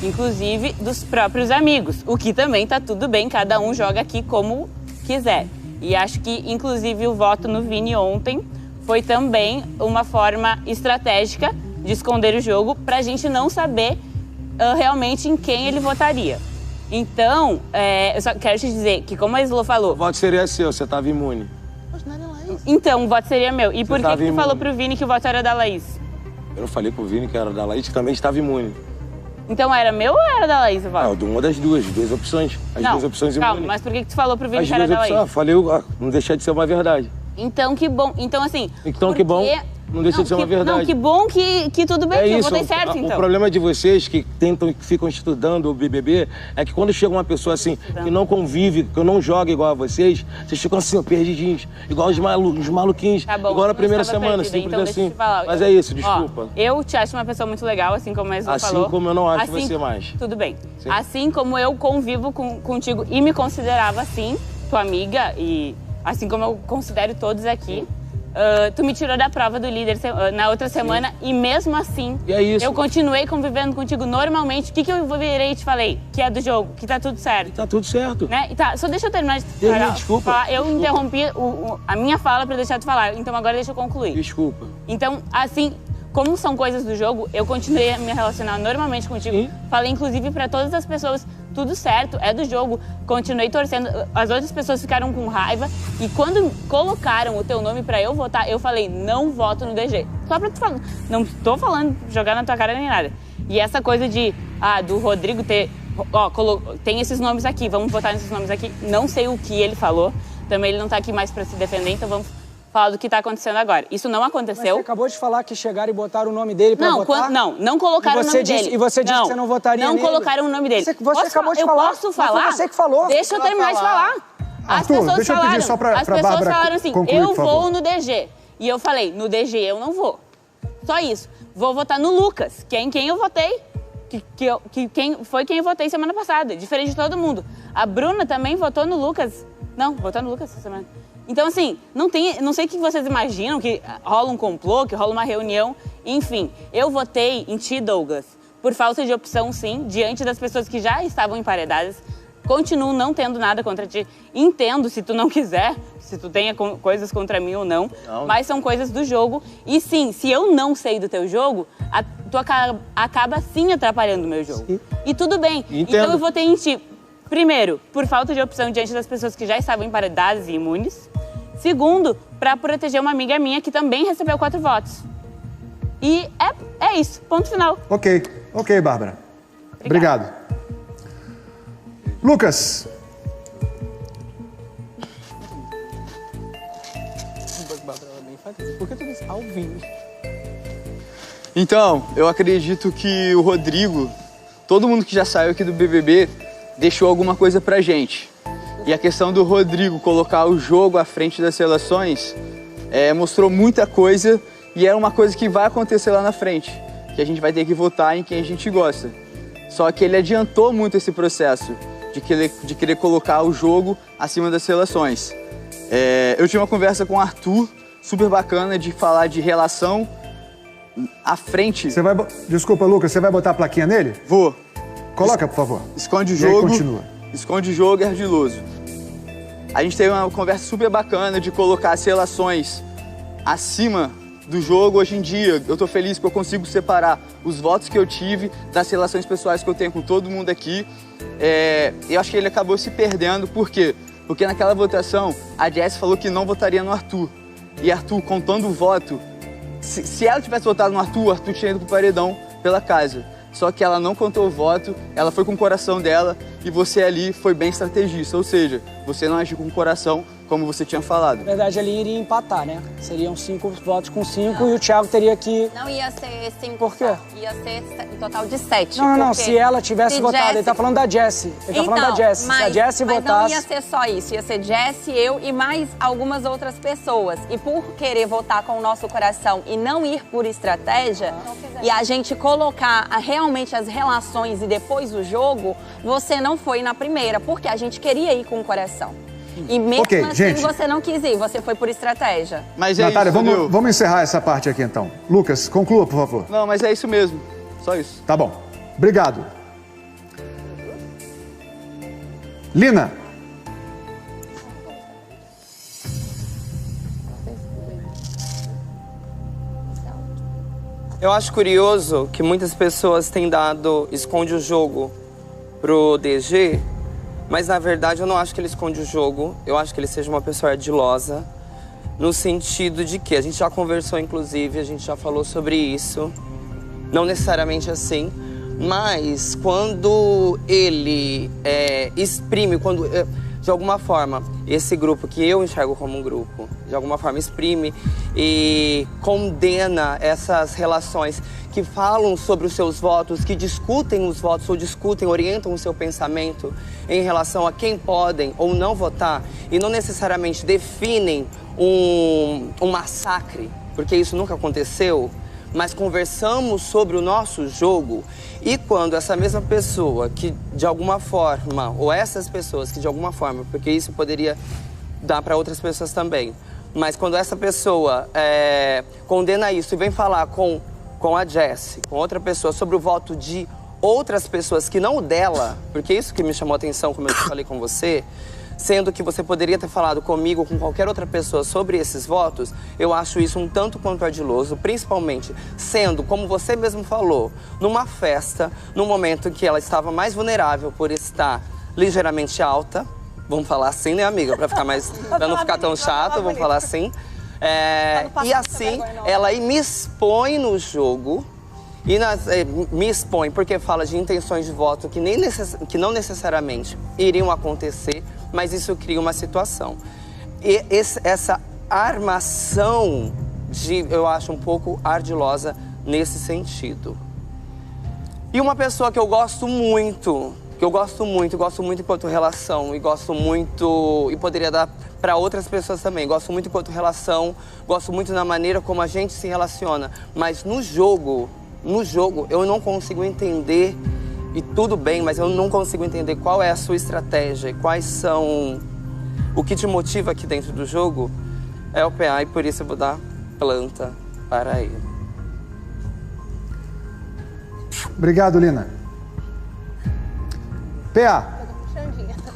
Inclusive dos próprios amigos, o que também tá tudo bem, cada um joga aqui como quiser. E acho que, inclusive, o voto no Vini ontem foi também uma forma estratégica de esconder o jogo pra gente não saber realmente em quem ele votaria. Então, eu só quero te dizer que, como a Slo falou... O voto seria seu, você tava imune. Então, o voto seria meu. E por que tu falou pro Vini que o voto era da Laís? Eu não falei pro Vini que era da Laís, que também estava imune. Então era meu ou era da Laís o voto? Não, de uma das duas opções. As duas opções imune. Calma, mas por que tu falou pro Vini que era da Laís? Falei, não deixar de ser uma verdade. Então, que bom. Então, assim... Então, que bom. Não deixa de ser uma verdade. Não, que bom que tudo bem, que eu votei certo, então. O problema de vocês que ficam estudando o BBB é que quando chega uma pessoa assim, que não convive, que não joga igual a vocês ficam assim, ó, perdidinhos, igual os maluquinhos, Tá bom, igual na primeira semana, perdida, simples então assim. Falar. Mas é isso, desculpa. Ó, eu te acho uma pessoa muito legal, assim como a Ezu falou. Assim como eu não acho você mais. Tudo bem. Sim. Assim como eu convivo contigo e me considerava assim, tua amiga, e assim como eu considero todos aqui, tu me tirou da prova do líder na outra semana e mesmo assim eu continuei convivendo contigo normalmente. O que eu virei e te falei? Que é do jogo, que tá tudo certo. E tá tudo certo. Né? E tá, só deixa eu terminar de Desculpa. falar. Eu interrompi a minha fala pra deixar tu falar, então agora deixa eu concluir. Desculpa. Então, assim, como são coisas do jogo, eu continuei a me relacionar normalmente contigo. Sim. Falei, inclusive, pra todas as pessoas, tudo certo, é do jogo. Continuei torcendo. As outras pessoas ficaram com raiva. E quando colocaram o teu nome pra eu votar, eu falei, não voto no DG. Só pra tu falar. Não tô falando jogar na tua cara nem nada. E essa coisa do Rodrigo ter... tem esses nomes aqui, vamos votar nesses nomes aqui. Não sei o que ele falou. Também ele não tá aqui mais pra se defender, então vamos falar do que tá acontecendo agora. Isso não aconteceu. Mas você acabou de falar que chegaram e botaram o nome dele pra votar? Não colocaram o nome dele. E você disse que você não votaria nele? Não colocaram o nome dele. Você acabou de falar. Eu posso falar? Foi você que falou. Deixa eu terminar de falar. As pessoas falaram assim, eu vou no DG. E eu falei, no DG eu não vou. Só isso. Vou votar no Lucas, que é em quem eu votei. Foi quem eu votei semana passada, diferente de todo mundo. A Bruna também votou no Lucas. Não, votou no Lucas essa semana. Então, assim, não sei o que vocês imaginam, que rola um complô, que rola uma reunião. Enfim, eu votei em ti, Douglas, por falta de opção, sim, diante das pessoas que já estavam emparedadas. Continuo não tendo nada contra ti. Entendo se tu não quiser, se tu tenha coisas contra mim ou não, mas são coisas do jogo. E sim, se eu não sei do teu jogo, tu acaba sim atrapalhando o meu jogo. Sim. E tudo bem. Entendo. Então eu votei em ti. Primeiro, por falta de opção diante das pessoas que já estavam emparedadas e imunes. Segundo, para proteger uma amiga minha que também recebeu 4 votos. E é isso, ponto final. Ok, Bárbara. Obrigado. Lucas. Por que tu disse ao vivo? Então, eu acredito que o Rodrigo, todo mundo que já saiu aqui do BBB, deixou alguma coisa pra gente. E a questão do Rodrigo colocar o jogo à frente das relações mostrou muita coisa e é uma coisa que vai acontecer lá na frente, que a gente vai ter que votar em quem a gente gosta. Só que ele adiantou muito esse processo de querer colocar o jogo acima das relações. Eu tive uma conversa com o Arthur, super bacana, de falar de relação à frente. Desculpa, Lucas, você vai botar a plaquinha nele? Vou. Coloca, por favor. Esconde o jogo. jogo. Continua. Esconde o jogo é ardiloso. A gente teve uma conversa super bacana de colocar as relações acima do jogo. Hoje em dia, eu tô feliz que eu consigo separar os votos que eu tive das relações pessoais que eu tenho com todo mundo aqui. Eu acho que ele acabou se perdendo. Por quê? Porque naquela votação, a Jess falou que não votaria no Arthur. E Arthur, contando o voto, se ela tivesse votado no Arthur, o Arthur tinha ido pro paredão pela casa. Só que ela não contou o voto, ela foi com o coração dela e você ali foi bem estrategista. Ou seja, você não agiu com o coração como você tinha falado. Na verdade, ali iria empatar, né? Seriam 5 votos com 5 e o Thiago teria que... Não ia ser 5. Por quê? Ia ser um total de 7. Não. Se ela tivesse votado, ele tá falando da Jessie. Ele tá falando da Jessie. Se a Jessie votasse... Mas não ia ser só isso. Ia ser Jessie, eu e mais algumas outras pessoas. E por querer votar com o nosso coração e não ir por estratégia, e a gente colocar realmente as relações e depois o jogo, você não foi na primeira, porque a gente queria ir com o coração. E mesmo assim, gente, você não quis ir, você foi por estratégia. Mas é Natália, isso, vamos encerrar essa parte aqui então. Lucas, conclua, por favor. Não, mas é isso mesmo. Só isso. Tá bom. Obrigado. Lina. Eu acho curioso que muitas pessoas têm dado esconde o jogo pro DG, mas na verdade eu não acho que ele esconde o jogo. Eu acho que ele seja uma pessoa ardilosa, no sentido de que a gente já conversou, inclusive, a gente já falou sobre isso. Não necessariamente assim, mas quando ele exprime, de alguma forma, esse grupo que eu enxergo como um grupo, de alguma forma exprime e condena essas relações que falam sobre os seus votos, que discutem os votos ou discutem, orientam o seu pensamento em relação a quem podem ou não votar e não necessariamente definem um massacre, porque isso nunca aconteceu, mas conversamos sobre o nosso jogo. E quando essa mesma pessoa que de alguma forma, ou essas pessoas que de alguma forma, porque isso poderia dar para outras pessoas também, mas quando essa pessoa condena isso e vem falar com a Jessie, com outra pessoa, sobre o voto de outras pessoas que não o dela, porque isso que me chamou a atenção, como eu falei com você, sendo que você poderia ter falado comigo ou com qualquer outra pessoa sobre esses votos, eu acho isso um tanto quanto ardiloso, principalmente sendo, como você mesmo falou, numa festa, num momento que ela estava mais vulnerável por estar ligeiramente alta, vamos falar assim, né, amiga? Pra não ficar tão chato, vamos falar assim. E assim, ela me expõe no jogo, e me expõe porque fala de intenções de voto que não necessariamente iriam acontecer, mas isso cria uma situação. E essa armação, eu acho um pouco ardilosa nesse sentido. E uma pessoa que eu gosto muito enquanto relação, e gosto muito, e poderia dar para outras pessoas também, gosto muito enquanto relação, gosto muito na maneira como a gente se relaciona, mas no jogo eu não consigo entender, e tudo bem, mas eu não consigo entender qual é a sua estratégia e quais são o que te motiva aqui dentro do jogo, é o PA, e por isso eu vou dar planta para ele. Obrigado, Lina. PA.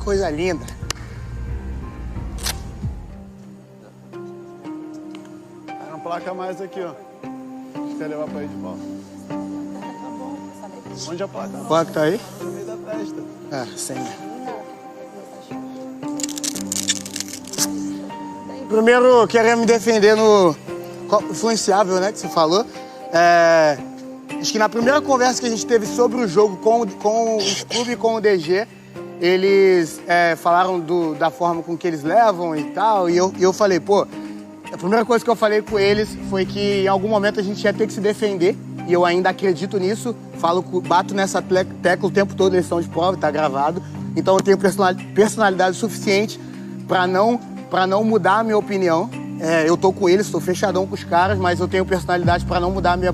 Coisa linda. Uma placa a mais aqui, ó. Quer levar pra aí de volta? Onde a placa? A placa tá aí? No meio da festa. Sim. Primeiro, querendo me defender no influenciável, né, que você falou. Acho que na primeira conversa que a gente teve sobre o jogo com o clube e com o DG, eles falaram da forma com que eles levam e tal, e eu falei, pô, a primeira coisa que eu falei com eles foi que em algum momento a gente ia ter que se defender, e eu ainda acredito nisso, bato nessa tecla o tempo todo, eles estão de prova, tá gravado, então eu tenho personalidade suficiente para não mudar a minha opinião. Eu tô com eles, tô fechadão com os caras, mas eu tenho personalidade para não mudar a minha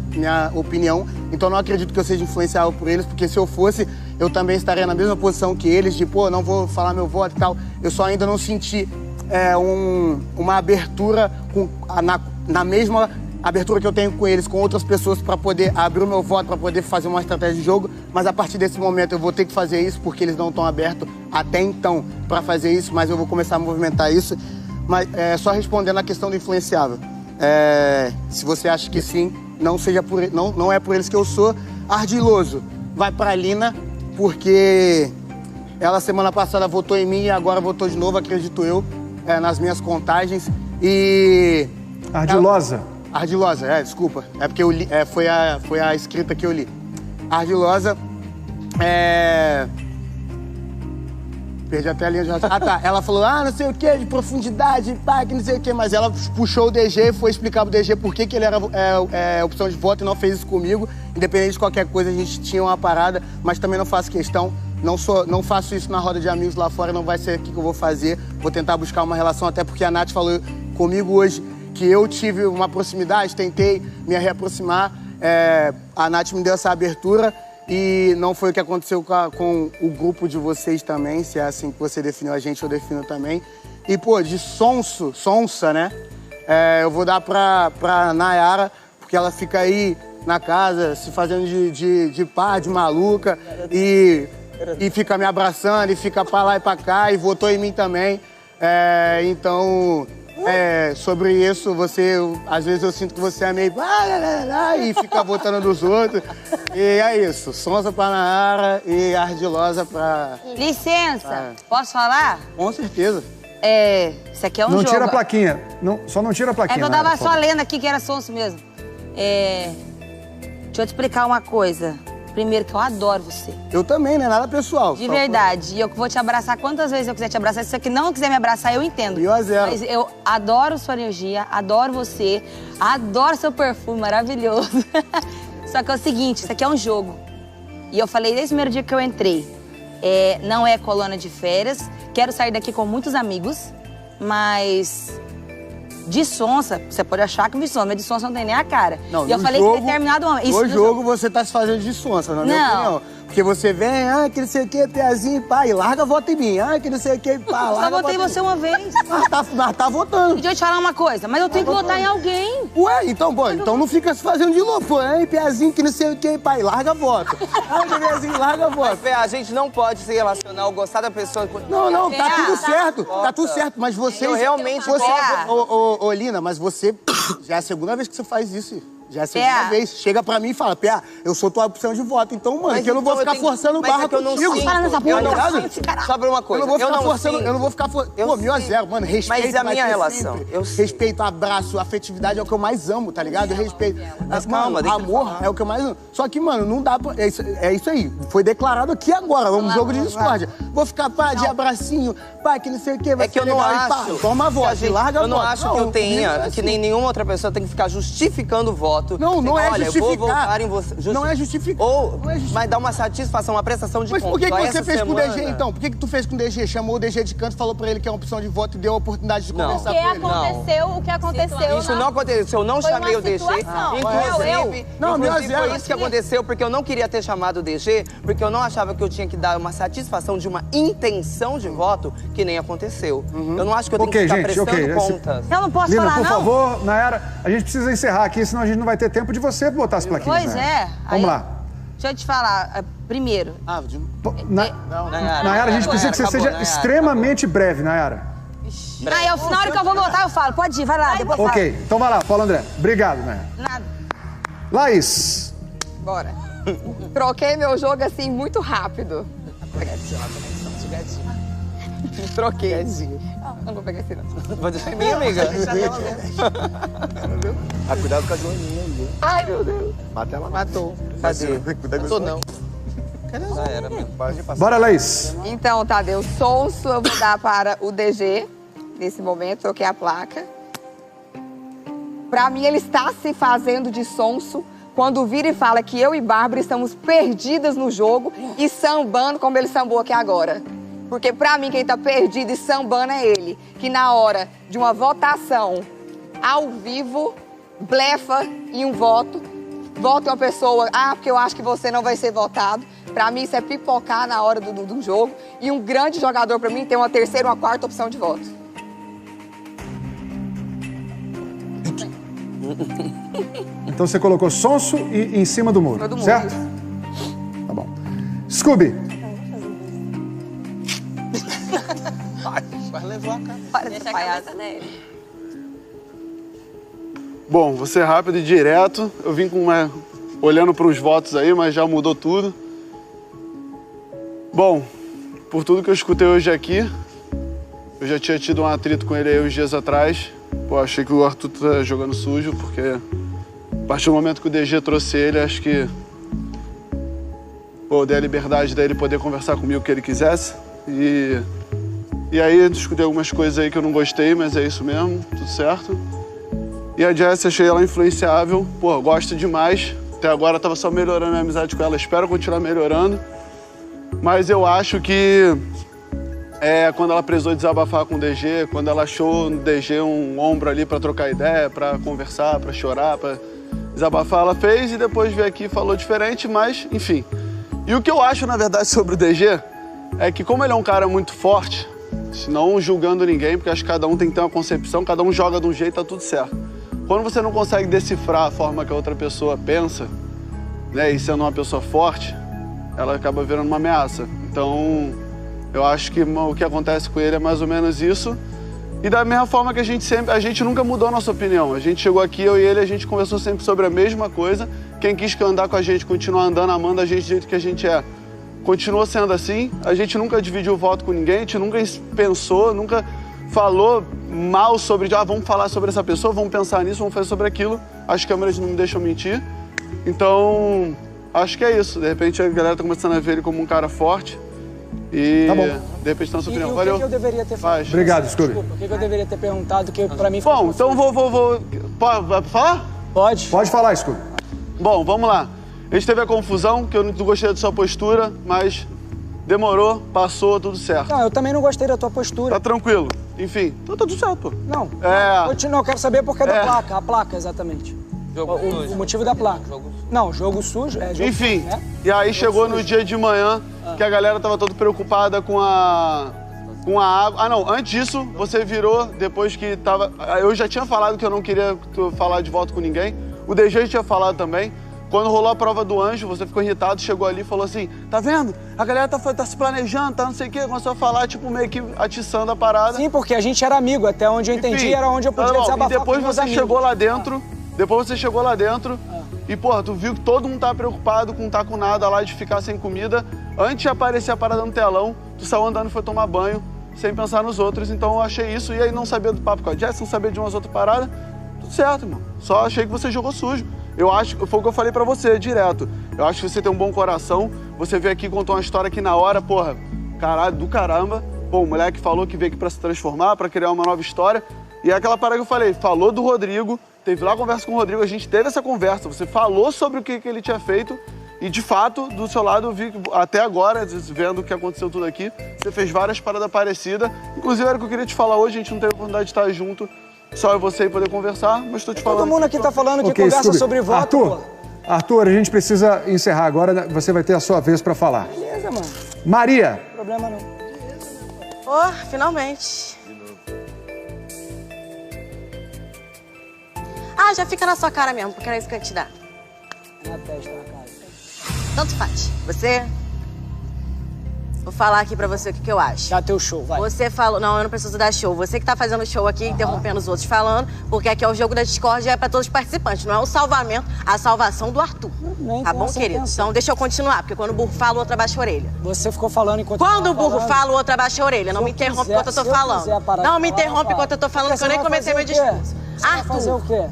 opinião. Então não acredito que eu seja influenciável por eles, porque se eu fosse, eu também estaria na mesma posição que eles, de pô, não vou falar meu voto e tal. Eu só ainda não senti uma abertura na mesma abertura que eu tenho com eles, com outras pessoas, para poder abrir o meu voto, para poder fazer uma estratégia de jogo. Mas a partir desse momento eu vou ter que fazer isso, porque eles não estão abertos até então para fazer isso, mas eu vou começar a movimentar isso. Mas só respondendo a questão do influenciável. Se você acha que sim, não é por eles que eu sou. Ardiloso vai pra Lina, porque ela semana passada votou em mim e agora votou de novo, acredito eu, nas minhas contagens. E... Ardilosa. Ardilosa, desculpa. É porque eu li, foi a escrita que eu li. Ardilosa, perdi até a linha de raciocínio. Ah, tá. Ela falou, não sei o que, de profundidade, pá, que não sei o que. Mas ela puxou o DG e foi explicar pro DG por que ele era opção de voto e não fez isso comigo. Independente de qualquer coisa, a gente tinha uma parada, mas também não faço questão. Não faço isso na roda de amigos lá fora, não vai ser aqui que eu vou fazer. Vou tentar buscar uma relação, até porque a Nath falou comigo hoje que eu tive uma proximidade, tentei me reaproximar. A Nath me deu essa abertura. E não foi o que aconteceu com o grupo de vocês também, se é assim que você definiu a gente, eu defino também. E, pô, de sonsa, né? Eu vou dar pra Nayara, porque ela fica aí na casa, se fazendo de pá, de maluca, e fica me abraçando, e fica pra lá e pra cá, e votou em mim também. Então... sobre isso, às vezes eu sinto que você é meio... e fica votando dos outros. E é isso, sonsa pra Nayara e ardilosa pra... Licença, posso falar? Com certeza. Isso aqui é um jogo. Não tira a plaquinha, só não tira a plaquinha. É que eu tava Nayara, só lendo aqui que era sonso mesmo. Deixa eu te explicar uma coisa. Primeiro, que eu adoro você. Eu também, não é nada pessoal. De verdade. E eu vou te abraçar quantas vezes eu quiser te abraçar. Se você não quiser me abraçar, eu entendo. E eu a zero. Mas eu adoro sua energia, adoro você, adoro seu perfume maravilhoso. Só que é o seguinte, isso aqui é um jogo. E eu falei desde o primeiro dia que eu entrei. Não é colônia de férias. Quero sair daqui com muitos amigos, mas... De sonsa, você pode achar que de sonsa, mas de sonsa não tem nem a cara. Não, e eu falei que em determinado momento... No jogo você tá se fazendo de sonsa, na minha opinião. Porque você vem, que não sei o que, Piazinho, pá, e larga voto em mim. Que não sei o que, pá, larga. Só votei você uma vez. Mas tá votando. Deixa eu te falar uma coisa, mas eu tenho que votar em alguém. Ué, então, pô, então não fica se fazendo de louco, pô. Piazinho, que não sei o que, pá, e larga voto. Piazinho, larga voto. Mas, a gente não pode se relacionar ou gostar da pessoa... Não, tá tudo certo. Tá tudo certo, mas vocês... Eu realmente Ô, Lina, mas você... Já é a segunda vez que você faz isso. Já é a segunda vez. Chega pra mim e fala, Pia, eu sou tua opção de voto. Então, mano, mas que eu não vou ficar forçando barra contigo. Só por uma coisa. Eu não vou ficar forçando, eu não vou ficar forçando. Pô, 1.0, mano, respeito. Mas a minha relação. Respeito, abraço, afetividade é o que eu mais amo, tá ligado? Respeito. Mas calma, amor é o que eu mais amo. Só que, mano, não dá pra... É isso aí. Foi declarado aqui agora. Um jogo de discórdia. Vou ficar, pá, de abracinho, pá, que não sei o que. É que eu não acho... Toma a voz, larga a voz. Eu não acho que eu tenha, que nem nenhuma outra pessoa tem que ficar justificando o voto. Não é justificar. Vou votar em você. Não é justificar. Mas dá uma satisfação, uma prestação de conta. Mas por que você fez com o DG, então? Por que tu fez com o DG? Chamou o DG de canto, falou pra ele que é uma opção de voto e deu a oportunidade de conversar com ele? O que aconteceu... Isso não aconteceu. Eu não chamei o DG. Inclusive, foi isso que aconteceu, porque eu não queria ter chamado o DG, porque eu não achava que eu tinha que dar uma satisfação de uma intenção de voto que nem aconteceu. Eu não acho que eu tenho que ficar prestando contas. Eu não posso Lina, falar, por não? favor, Nayara, a gente precisa encerrar aqui, senão a gente não vai ter tempo de você botar as plaquinhas. Pois né? Vamos lá. Deixa eu te falar, primeiro... Nayara, a gente precisa que você seja extremamente breve, Nayara. Na hora que eu vou votar, eu falo. Pode ir, vai lá, depois Ok, então vai lá, Paulo André. Obrigado, Nayara. Nada. Laís. Bora. Troquei meu jogo assim muito rápido. Troquei. Não vou pegar esse não. Vou deixar em mim, amiga. Cuidado com a Joaninha aí. Ai, meu Deus. Mata ela. Matou. Cadê? Matou não. Já era, Bora, Laís. Então, Tadeu, sonso eu vou dar para o DG. Nesse momento, troquei a placa. Pra mim, ele está se fazendo de sonso quando vira e fala que eu e Bárbara estamos perdidas no jogo e sambando como ele sambou aqui agora. Porque pra mim, quem tá perdido e sambando é ele. Que na hora de uma votação ao vivo, blefa em um voto, vota uma pessoa, porque eu acho que você não vai ser votado. Pra mim, isso é pipocar na hora do jogo. E um grande jogador, pra mim, tem uma terceira ou uma quarta opção de voto. Então você colocou sonso e em cima do muro, certo? Tá bom. Scooby. Vai levar a cara. Para de palhaça nele. Bom, vou ser rápido e direto. Eu vim olhando para os votos aí, mas já mudou tudo. Bom, por tudo que eu escutei hoje aqui, eu já tinha tido um atrito com ele aí uns dias atrás. Pô, achei que o Arthur tá jogando sujo, porque a partir do momento que o DG trouxe ele, acho que dei a liberdade dele poder conversar comigo o que ele quisesse. E aí eu discuti algumas coisas aí que eu não gostei, mas é isso mesmo, tudo certo. E a Jessie, achei ela influenciável, gosto demais. Até agora tava só melhorando a minha amizade com ela, espero continuar melhorando. Mas eu acho que quando ela precisou desabafar com o DG, quando ela achou no DG um ombro ali pra trocar ideia, pra conversar, pra chorar, pra desabafar, ela fez e depois veio aqui e falou diferente, mas enfim. E o que eu acho, na verdade, sobre o DG é que como ele é um cara muito forte, não julgando ninguém, porque acho que cada um tem que ter uma concepção, cada um joga de um jeito, tá tudo certo. Quando você não consegue decifrar a forma que a outra pessoa pensa, né, e sendo uma pessoa forte, ela acaba virando uma ameaça. Então, eu acho que o que acontece com ele é mais ou menos isso. E da mesma forma que a gente nunca mudou a nossa opinião. A gente chegou aqui, eu e ele, a gente conversou sempre sobre a mesma coisa. Quem quis andar com a gente, continuar andando, amando a gente do jeito que a gente é. Continuou sendo assim, a gente nunca dividiu o voto com ninguém, a gente nunca pensou, nunca falou mal sobre, vamos falar sobre essa pessoa, vamos pensar nisso, vamos fazer sobre aquilo. As câmeras não me deixam mentir. Então, acho que é isso. De repente a galera tá começando a ver ele como um cara forte. E Tá bom. de repente tá na sua opinião. E o Valeu. que eu deveria ter falado? Obrigado, Scooby. Desculpa, o que eu deveria ter perguntado que pra mim... Bom, então vou... Pode falar? Pode. Pode falar, Scooby. Bom, vamos lá. A gente teve a confusão, que eu não gostei da sua postura, mas demorou, passou, tudo certo. Não, eu também não gostei da tua postura. Tá tranquilo. Enfim, então tá tudo certo, pô. Não, É. eu quero saber por que da placa, a placa, exatamente. Jogo O motivo da placa. Não, jogo sujo, jogo Enfim, sujo, né? e aí chegou no dia de manhã que a galera tava toda preocupada com a água. Ah, não, antes disso, você virou, depois que tava... Eu já tinha falado que eu não queria falar de voto com ninguém. O DG tinha falado também. Quando rolou a prova do anjo, você ficou irritado, chegou ali e falou assim, tá vendo? A galera tá se planejando, tá não sei o quê. Começou a falar, tipo, meio que atiçando a parada. Sim, porque a gente era amigo, até onde eu entendi, Enfim, era onde eu podia desabafar E depois com meus você amigos. chegou lá dentro, e, porra, tu viu que todo mundo tá preocupado com tá com nada lá de ficar sem comida. Antes de aparecer a parada no telão, tu saiu andando e foi tomar banho, sem pensar nos outros. Então eu achei isso, e aí não sabia do papo com a Jess, não sabia de umas outras paradas. Tudo certo, irmão. Só achei que você jogou sujo. Eu acho, foi o que eu falei pra você, direto. Eu acho que você tem um bom coração. Você veio aqui e contou uma história aqui na hora, porra, caralho, do caramba. Pô, o moleque falou que veio aqui pra se transformar, pra criar uma nova história. E é aquela parada que eu falei, falou do Rodrigo, teve lá a conversa com o Rodrigo, a gente teve essa conversa. Você falou sobre o que ele tinha feito. E, de fato, do seu lado, eu vi que até agora, vendo o que aconteceu tudo aqui, você fez várias paradas parecidas. Inclusive, era o que eu queria te falar hoje, a gente não teve a oportunidade de estar junto. Só eu e você poder conversar, mas tô te falando. Todo mundo aqui tá falando que conversa Scooby. sobre voto, Arthur, a gente precisa encerrar agora, você vai ter a sua vez pra falar. Beleza, mano. Maria. Não tem problema não. Oh, finalmente. Ah, já fica na sua cara mesmo, porque era isso que eu ia te dar. Na testa, na cara. Tanto faz. Você... Vou falar aqui pra você o que eu acho. Dá teu show, vai. Você falou... Não, eu não preciso dar show. Você que tá fazendo show aqui, interrompendo os outros falando, porque aqui é o jogo da discórdia, é pra todos os participantes. Não é o salvamento, a salvação do Arthur. Tá bom, querido? Então deixa eu continuar, porque quando o burro fala, o outro abaixa a orelha. Você ficou falando enquanto Quando o burro fala, o outro abaixa a orelha. Não me interrompe enquanto eu tô falando. Não me interrompe enquanto eu tô falando, que eu nem comecei meu discurso. Arthur, fazer o quê?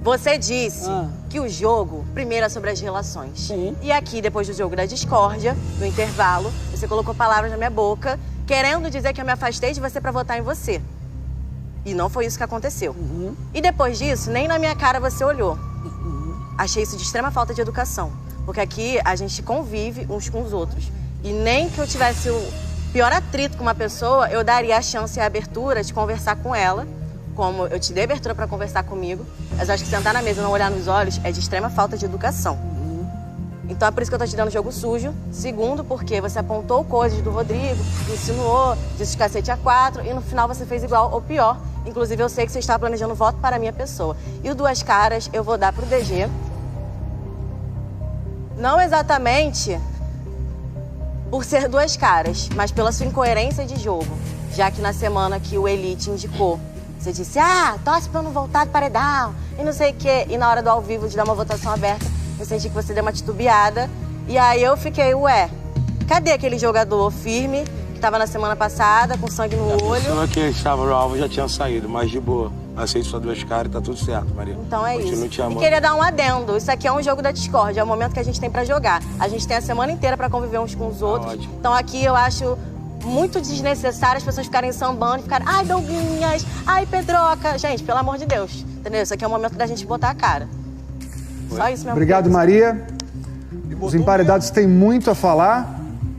Você disse que o jogo, primeiro, é sobre as relações. Sim. E aqui, depois do jogo da discórdia, no intervalo, você colocou palavras na minha boca, querendo dizer que eu me afastei de você pra votar em você. E não foi isso que aconteceu. E depois disso, nem na minha cara você olhou. Achei isso de extrema falta de educação. Porque aqui a gente convive uns com os outros. E nem que eu tivesse o pior atrito com uma pessoa, eu daria a chance e a abertura de conversar com ela, como eu te dei abertura pra conversar comigo, mas eu acho que sentar na mesa e não olhar nos olhos é de extrema falta de educação. Então é por isso que eu tô te dando jogo sujo. Segundo, porque você apontou coisas do Rodrigo, insinuou, disse cacete a 4, e no final você fez igual ou pior. Inclusive eu sei que você estava planejando voto para a minha pessoa. E o Duas Caras eu vou dar pro DG. Não exatamente por ser Duas Caras, mas pela sua incoerência de jogo. Já que na semana que o Elite indicou, você disse, torce pra eu não voltar do paredão, e não sei o quê. E na hora do ao vivo, de dar uma votação aberta, eu senti que você deu uma titubeada. E aí eu fiquei, ué, cadê aquele jogador firme que tava na semana passada, com sangue no olho? A pessoa que estava no alvo já tinha saído, mas de boa. Aceito só Duas Caras e tá tudo certo, Maria. Então é Continuo isso. te amando. E queria dar um adendo. Isso aqui é um jogo da discórdia, é o momento que a gente tem pra jogar. A gente tem a semana inteira pra conviver uns com os outros. Ótimo. Então aqui eu acho muito desnecessário as pessoas ficarem sambando e ficarem, ai, Douglinhas, ai, Pedroca. Gente, pelo amor de Deus, entendeu? Isso aqui é o momento da gente botar a cara. Só isso mesmo. Obrigado, Maria. Os emparedados têm muito a falar,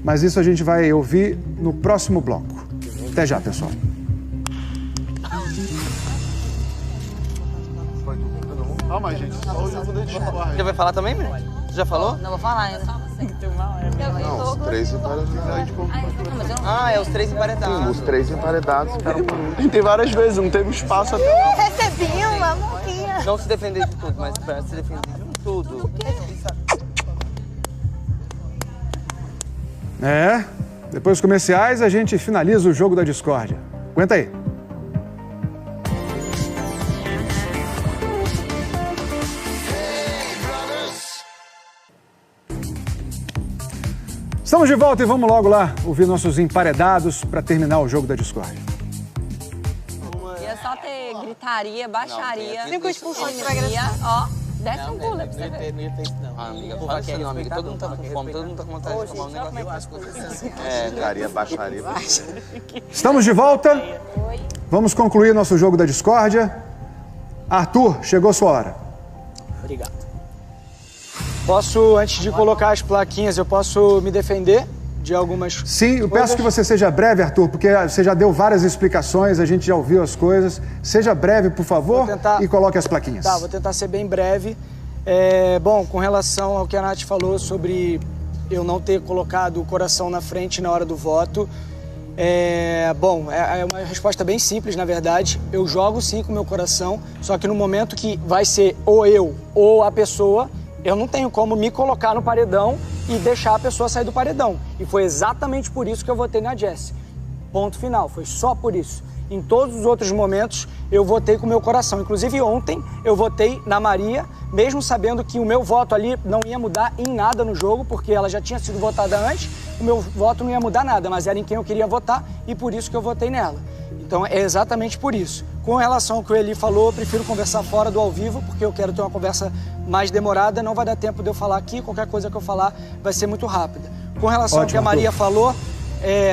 mas isso a gente vai ouvir no próximo bloco. Até já, pessoal. Calma, gente. Só o jogo da discórdia. Já vai falar também, Miriam? Já falou? Não vou falar ainda. Não, os três emparedados. É os três emparedados. Sim, os três emparedados ficaram por último. Tentei várias vezes, não teve espaço até. Recebi uma morrinha. Não se defender de tudo, mas pra se defender de tudo. Depois dos comerciais, a gente finaliza o jogo da discórdia. Aguenta aí. Estamos de volta e vamos logo lá ouvir nossos emparedados para terminar o jogo da discórdia. Ia só ter gritaria, baixaria. 5 expulsões pra ó. Desce um pulo, pra você ver. Não ia ter isso, não. Ah, amiga, fala isso não, amiga. Todo mundo tá com fome, todo mundo tá com vontade de tomar um negócio. Eu acho que você... Caria, baixaria. Estamos de volta. Vamos concluir nosso jogo da discórdia. Arthur, chegou a sua hora. Obrigado. Posso, antes de colocar as plaquinhas, eu posso me defender de algumas coisas? Sim, eu peço que você seja breve, Arthur, porque você já deu várias explicações, a gente já ouviu as coisas. Seja breve, por favor, e coloque as plaquinhas. Tá, vou tentar ser bem breve. Bom, com relação ao que a Nath falou sobre eu não ter colocado o coração na frente na hora do voto, é uma resposta bem simples, na verdade. Eu jogo sim com o meu coração, só que no momento que vai ser ou eu ou a pessoa, eu não tenho como me colocar no paredão e deixar a pessoa sair do paredão. E foi exatamente por isso que eu votei na Jessie. Ponto final, foi só por isso. Em todos os outros momentos, eu votei com o meu coração. Inclusive ontem, eu votei na Maria, mesmo sabendo que o meu voto ali não ia mudar em nada no jogo, porque ela já tinha sido votada antes, o meu voto não ia mudar nada, mas era em quem eu queria votar e por isso que eu votei nela. Então é exatamente por isso. Com relação ao que o Eli falou, eu prefiro conversar fora do ao vivo, porque eu quero ter uma conversa mais demorada, não vai dar tempo de eu falar aqui, qualquer coisa que eu falar vai ser muito rápida. Com relação ao que a Maria falou,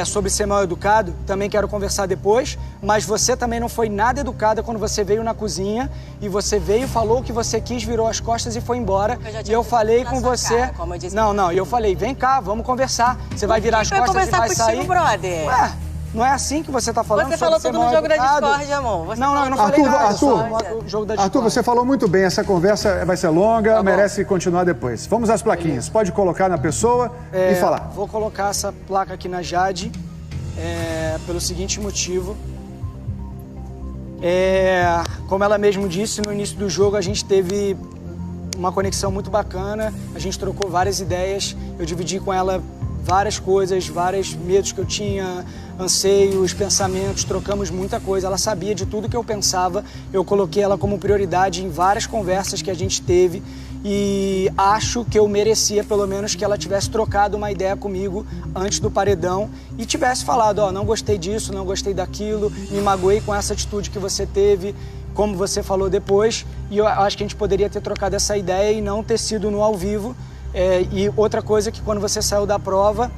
sobre ser mal educado, também quero conversar depois, mas você também não foi nada educada quando você veio na cozinha e você veio, falou o que você quis, virou as costas e foi embora. E eu falei com você... Cara, como eu disse. Não, e eu falei, vem cá, vamos conversar. Você vai virar as costas e vai sair. Brother? Ué, não é assim que você tá falando? Você falou tudo no jogo da discórdia, amor. Não, eu não falei nada. Arthur, você falou muito bem, essa conversa vai ser longa, merece continuar depois. Vamos às plaquinhas. Pode colocar na pessoa e falar. Vou colocar essa placa aqui na Jade, pelo seguinte motivo. Como ela mesmo disse, no início do jogo a gente teve uma conexão muito bacana, a gente trocou várias ideias, eu dividi com ela várias coisas, vários medos que eu tinha, anseios, pensamentos, trocamos muita coisa. Ela sabia de tudo que eu pensava, eu coloquei ela como prioridade em várias conversas que a gente teve e acho que eu merecia pelo menos que ela tivesse trocado uma ideia comigo antes do paredão e tivesse falado, não gostei disso, não gostei daquilo, me magoei com essa atitude que você teve, como você falou depois, e eu acho que a gente poderia ter trocado essa ideia e não ter sido no ao vivo. E outra coisa que quando você saiu da prova,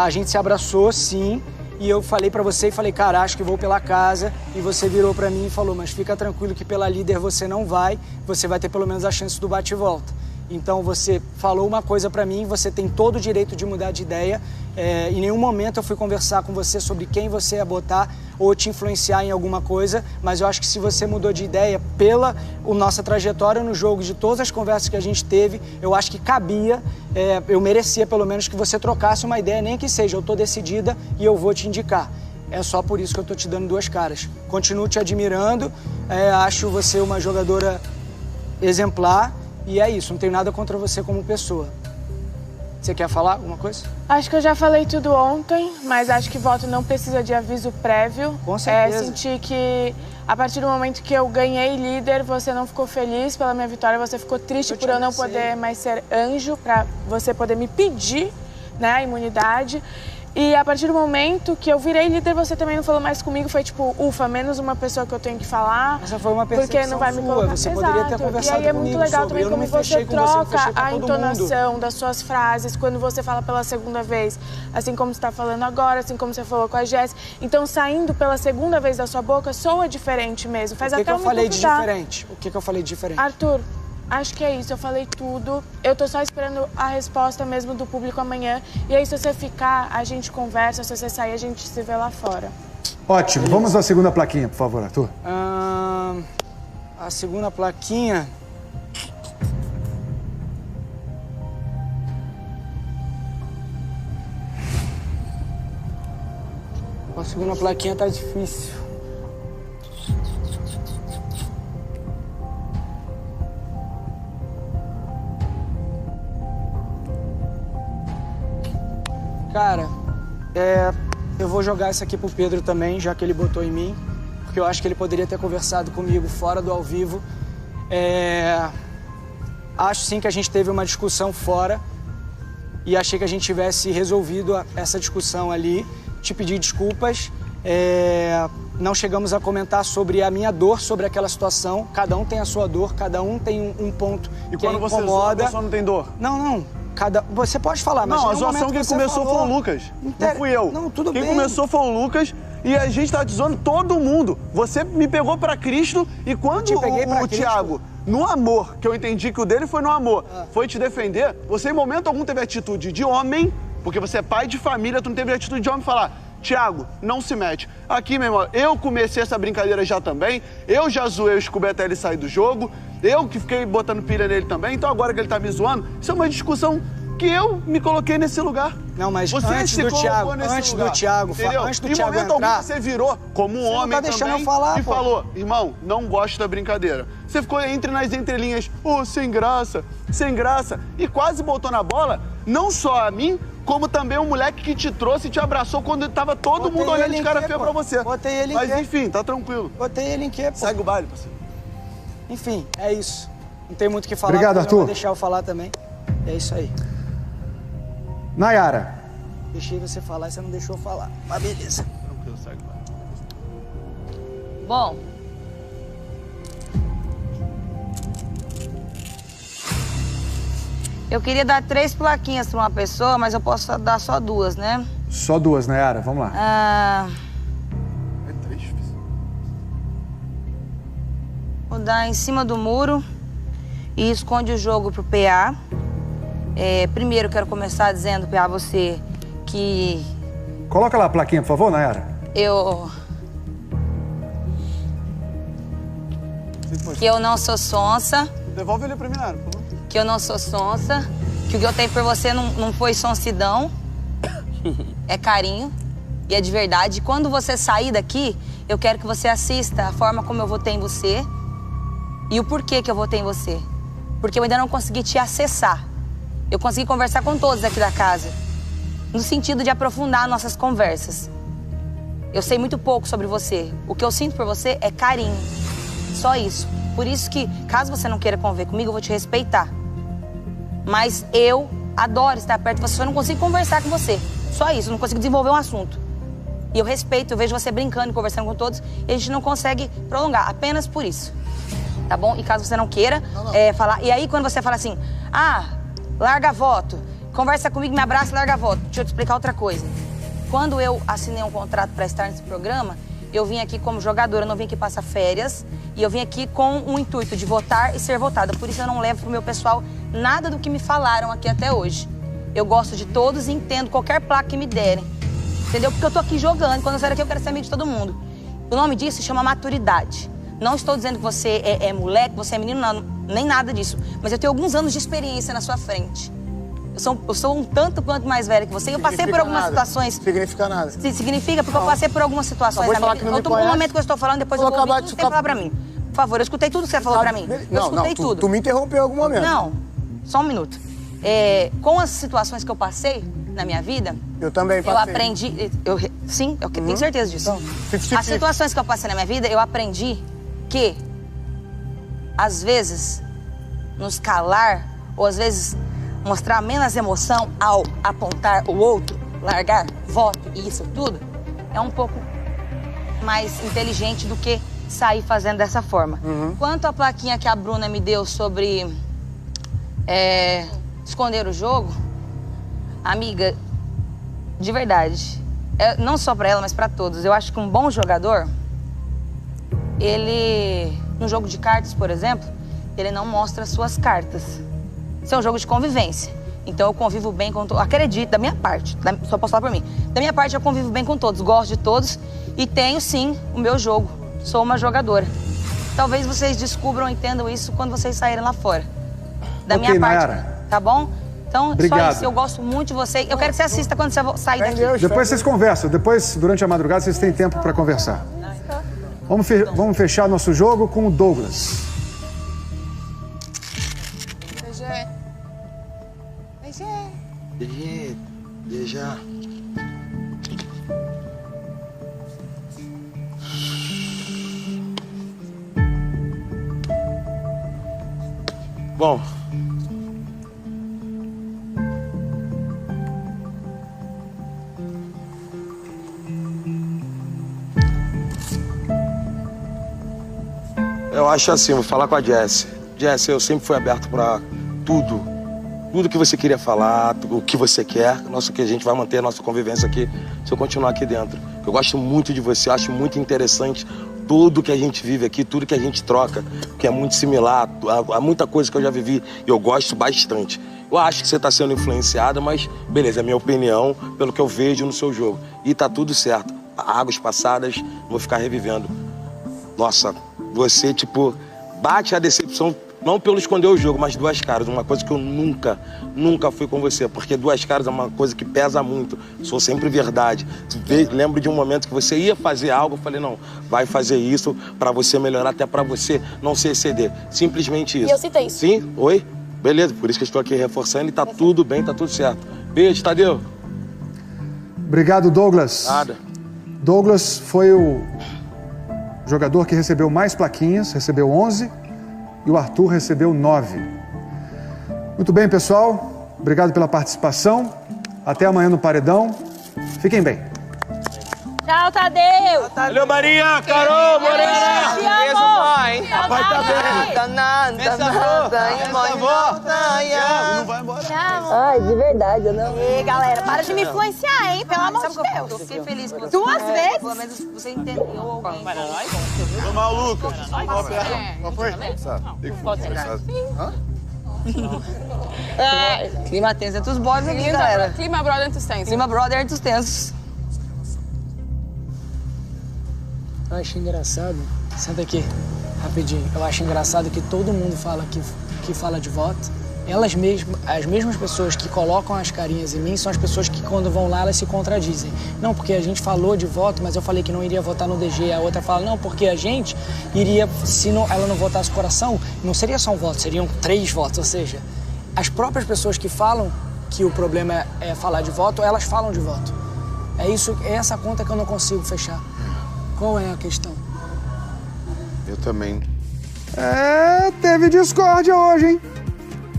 a gente se abraçou, sim, e eu falei pra você e falei, cara, acho que vou pela casa, e você virou pra mim e falou, mas fica tranquilo que pela líder você não vai, você vai ter pelo menos a chance do bate e volta. Então você falou uma coisa pra mim, você tem todo o direito de mudar de ideia, em nenhum momento eu fui conversar com você sobre quem você ia botar ou te influenciar em alguma coisa, mas eu acho que se você mudou de ideia pela nossa trajetória no jogo, de todas as conversas que a gente teve, eu acho que cabia, eu merecia pelo menos que você trocasse uma ideia, nem que seja, eu tô decidida e eu vou te indicar. É só por isso que eu tô te dando duas caras. Continuo te admirando, acho você uma jogadora exemplar e é isso, não tenho nada contra você como pessoa. Você quer falar alguma coisa? Acho que eu já falei tudo ontem, mas acho que voto não precisa de aviso prévio. Com certeza. Senti que a partir do momento que eu ganhei líder, você não ficou feliz pela minha vitória, você ficou triste por eu não poder mais ser anjo, pra você poder me pedir, né, a imunidade. E a partir do momento que eu virei líder, você também não falou mais comigo, foi tipo, ufa, menos uma pessoa que eu tenho que falar. Essa foi uma percepção porque não vai me colocar. Você poderia ter conversado comigo. E aí é muito legal também como você troca a entonação das suas frases quando você fala pela segunda vez, assim como você está falando agora, assim como você falou com a Jessie. Então, saindo pela segunda vez da sua boca, soa diferente mesmo. Faz até eu falei de diferente? O que eu falei de diferente? Arthur, acho que é isso, eu falei tudo. Eu tô só esperando a resposta mesmo do público amanhã. E aí, se você ficar, a gente conversa. Se você sair, a gente se vê lá fora. Ótimo. Beleza. Vamos à segunda plaquinha, por favor, Arthur. A segunda plaquinha... A segunda plaquinha tá difícil. Cara, eu vou jogar isso aqui pro Pedro também, já que ele botou em mim, porque eu acho que ele poderia ter conversado comigo fora do ao vivo. Acho sim que a gente teve uma discussão fora e achei que a gente tivesse resolvido essa discussão ali. Te pedi desculpas Não chegamos a comentar sobre a minha dor, sobre aquela situação. Cada um tem a sua dor, cada um tem um ponto E que quando você zoa, a pessoa não tem dor? Não. Você pode falar, mas não, a no zoação momento quem você começou falou, foi o Lucas. Não fui eu. Não, tudo quem bem. começou foi o Lucas e a gente tá te zoando todo mundo. Você me pegou pra Cristo e quando o Thiago, no amor, que eu entendi que o dele foi no amor, foi te defender, você em momento algum teve atitude de homem, porque você é pai de família, tu não teve atitude de homem falar: Thiago, não se mete. Aqui, meu irmão, eu comecei essa brincadeira já também, eu já zoei o Scooby até ele sair do jogo, eu que fiquei botando pilha nele também, então agora que ele tá me zoando, isso é uma discussão que eu me coloquei nesse lugar. Não, mas você antes do Thiago, antes do Thiago entrar, você virou como um homem tá também eu falar, e falou: irmão, não gosto da brincadeira. Você ficou entre nas entrelinhas, sem graça, sem graça, e quase botou na bola, não só a mim, como também um moleque que te trouxe e te abraçou quando tava todo mundo olhando de cara feia pra você. Botei ele em Mas quê? enfim, tá tranquilo. Botei ele em quê, pô? Segue o baile, parceiro. Enfim, é isso. Não tem muito o que falar. Obrigado, mas Arthur. Vou deixar eu falar também. É isso aí. Nayara. Deixei você falar e você não deixou eu falar. Mas beleza. Tranquilo, segue o baile. Bom. Eu queria dar 3 plaquinhas para uma pessoa, mas eu posso dar só 2, né? Só 2, Nayara. Vamos lá. É 3, Vou dar em cima do muro e esconde o jogo pro PA. Primeiro, quero começar dizendo, PA, você que... Coloca lá a plaquinha, por favor, Nayara. Que eu não sou sonsa. Devolve ele pra mim, Nayara, por favor. Que eu não sou sonsa. Que o que eu tenho por você não foi sonsidão. É carinho. E é de verdade. Quando você sair daqui, eu quero que você assista a forma como eu votei em você e o porquê que eu votei em você. Porque eu ainda não consegui te acessar. Eu consegui conversar com todos aqui da casa, no sentido de aprofundar nossas conversas. Eu sei muito pouco sobre você. O que eu sinto por você é carinho. Só isso. Por isso que, caso você não queira conviver comigo, eu vou te respeitar. Mas eu adoro estar perto de você, só não consigo conversar com você. Só isso, não consigo desenvolver um assunto. E eu respeito, eu vejo você brincando e conversando com todos, e a gente não consegue prolongar, apenas por isso. Tá bom? E caso você não queira falar... E aí, quando você fala assim, larga voto, conversa comigo, me abraça e larga voto. Deixa eu te explicar outra coisa. Quando eu assinei um contrato para estar nesse programa, eu vim aqui como jogadora, eu não vim aqui passar férias, e eu vim aqui com o intuito de votar e ser votada. Por isso eu não levo pro meu pessoal nada do que me falaram aqui até hoje. Eu gosto de todos e entendo qualquer placa que me derem. Entendeu? Porque eu tô aqui jogando, quando eu sair daqui eu quero ser amigo de todo mundo. O nome disso se chama maturidade. Não estou dizendo que você é moleque, você é menino, não, nem nada disso. Mas eu tenho alguns anos de experiência na sua frente. Eu sou um tanto quanto mais velha que você. E eu passei por algumas situações... Significa nada. Significa porque eu passei por algumas situações na minha vida. Eu tô no momento que eu estou falando, depois eu vou ouvir tudo que você tem que falar pra mim. Por favor, eu escutei tudo que você falou pra mim. Eu escutei tudo. Tu me interrompeu em algum momento. Não, só um minuto. Com as situações que eu passei na minha vida... Eu também passei. Eu aprendi... Sim, eu tenho certeza disso. As situações que eu passei na minha vida, eu aprendi que, às vezes, nos calar, ou às vezes mostrar menos emoção ao apontar o outro, largar voto e isso tudo, é um pouco mais inteligente do que sair fazendo dessa forma. Quanto à plaquinha que a Bruna me deu sobre esconder o jogo, amiga, de verdade, não só pra ela, mas pra todos, eu acho que um bom jogador, ele, no jogo de cartas, por exemplo, ele não mostra suas cartas. Isso é um jogo de convivência. Então eu convivo bem com todos. Acredito, da minha parte, só posso falar por mim. Da minha parte eu convivo bem com todos, gosto de todos e tenho sim o meu jogo. Sou uma jogadora. Talvez vocês descubram e entendam isso quando vocês saírem lá fora. Da minha parte, Nayara. tá bom? Então, Obrigado. só isso. Eu gosto muito de você. Eu quero que você assista quando você sair daqui. Depois vocês conversam. Depois, durante a madrugada, vocês têm tempo para conversar. Vamos fechar nosso jogo com o Douglas. Deixa. Bom. acho assim, vou falar com a Jessie. Jessie, eu sempre fui aberto pra tudo. Tudo que você queria falar, o que você quer. Nossa, que a gente vai manter a nossa convivência aqui se eu continuar aqui dentro. Eu gosto muito de você, eu acho muito interessante tudo que a gente vive aqui, tudo que a gente troca, que é muito similar. Há muita coisa que eu já vivi e eu gosto bastante. Eu acho que você está sendo influenciada, mas beleza, é a minha opinião pelo que eu vejo no seu jogo. E tá tudo certo. Águas passadas, vou ficar revivendo. Nossa, você, tipo, bate a decepção, não pelo esconder o jogo, mas duas caras. Uma coisa que eu nunca fui com você, porque duas caras é uma coisa que pesa muito. Sou sempre verdade. Lembro de um momento que você ia fazer algo, eu falei, não, vai fazer isso pra você melhorar, até pra você não se exceder. Simplesmente isso. E eu citei isso. Sim? Oi? Beleza, por isso que eu estou aqui reforçando e tá tudo bem, tá tudo certo. Beijo, Tadeu. Obrigado, Douglas. Nada. Douglas foi o jogador que recebeu mais plaquinhas, recebeu 11, e o Arthur recebeu 9. Muito bem, pessoal. Obrigado pela participação. Até amanhã no Paredão. Fiquem bem. Tchau, Tadeu. Valeu, Maria, Carol, Morena. Te amo. Beijo, mãe. Papai tá bem. Danada, e mãe Não vai embora. Ai, de verdade, eu não. E galera, para de me influenciar, hein? Pelo amor de Deus. Eu fiquei feliz com você. 2 vezes? Pelo menos você entendeu alguém. Ô, maluco. Clima tenso entre os boys aqui, galera. Clima brother entre os tensos. Clima brother entre os tensos. Eu acho engraçado, senta aqui, rapidinho. Eu acho engraçado que todo mundo fala que fala de voto. Elas mesmas, as mesmas pessoas que colocam as carinhas em mim são as pessoas que quando vão lá elas se contradizem. Não, porque a gente falou de voto, mas eu falei que não iria votar no DG. A outra fala, não, porque a gente iria, se não, ela não votasse coração, não seria só um voto, seriam 3 votos. Ou seja, as próprias pessoas que falam que o problema é falar de voto, elas falam de voto. É essa conta que eu não consigo fechar. Qual é a questão? Eu também. Teve discórdia hoje, hein?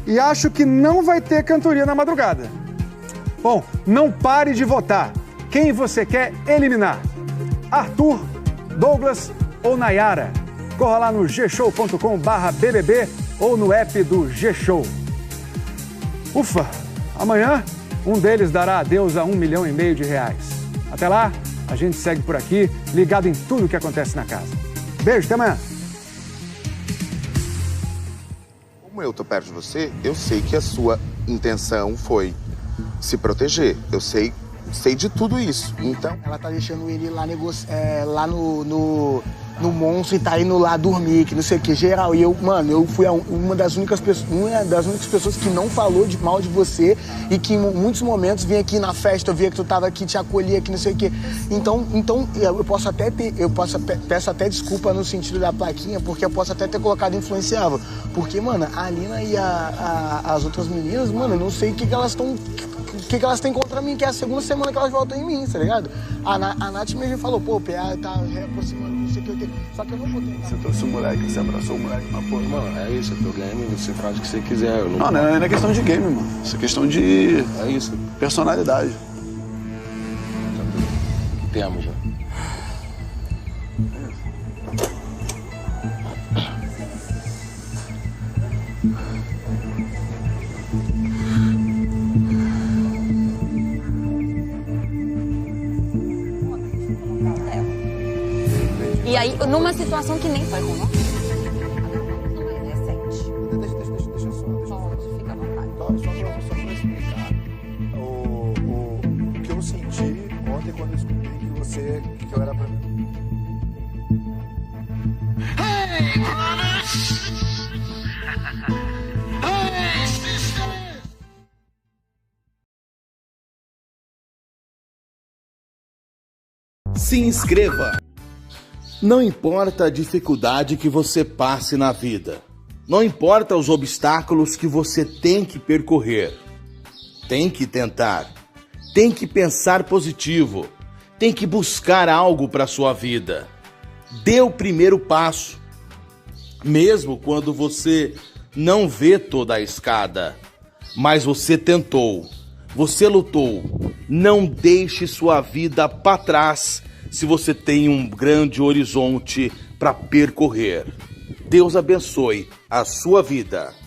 E acho que não vai ter cantoria na madrugada. Bom, não pare de votar. Quem você quer eliminar? Arthur, Douglas ou Nayara? Corra lá no gshow.com/BBB ou no app do G-Show. Ufa, amanhã um deles dará adeus a R$1,5 milhão de reais. Até lá, a gente segue por aqui, ligado em tudo que acontece na casa. Beijo, até amanhã. Como eu tô perto de você, eu sei que a sua intenção foi se proteger. Eu sei de tudo isso. Então, ela tá deixando ele lá lá no monstro e tá indo lá dormir, que não sei o que, geral. E eu fui uma das únicas pessoas que não falou mal de você e que em muitos momentos vinha aqui na festa, eu via que tu tava aqui, te acolhia, que não sei o que. Então peço até desculpa no sentido da plaquinha, porque eu posso até ter colocado influenciável. Porque, mano, a Alina e as outras meninas, mano, eu não sei o que elas estão... O que elas têm contra mim, que é a segunda semana que elas voltam em mim, tá ligado? A Nath mesmo falou, pô, o PA tá reaproximando, não sei o que. Só que eu não vou tentar. Você trouxe o moleque, você abraçou o moleque, mas pô, mano, é isso, é teu game, você faz o que você quiser. Eu não é questão de game, mano. Isso é questão de... É isso. Personalidade. O que temos, já? E aí, numa situação que nem foi com nós. Deixa só. Fica à vontade. Só pra explicar o que eu senti ontem quando eu descobri que eu era pra mim. Se inscreva! Não importa a dificuldade que você passe na vida, não importa os obstáculos que você tem que percorrer, tem que tentar, tem que pensar positivo, tem que buscar algo para sua vida. Dê o primeiro passo, mesmo quando você não vê toda a escada, mas você tentou, você lutou. Não deixe sua vida para trás se você tem um grande horizonte para percorrer. Deus abençoe a sua vida.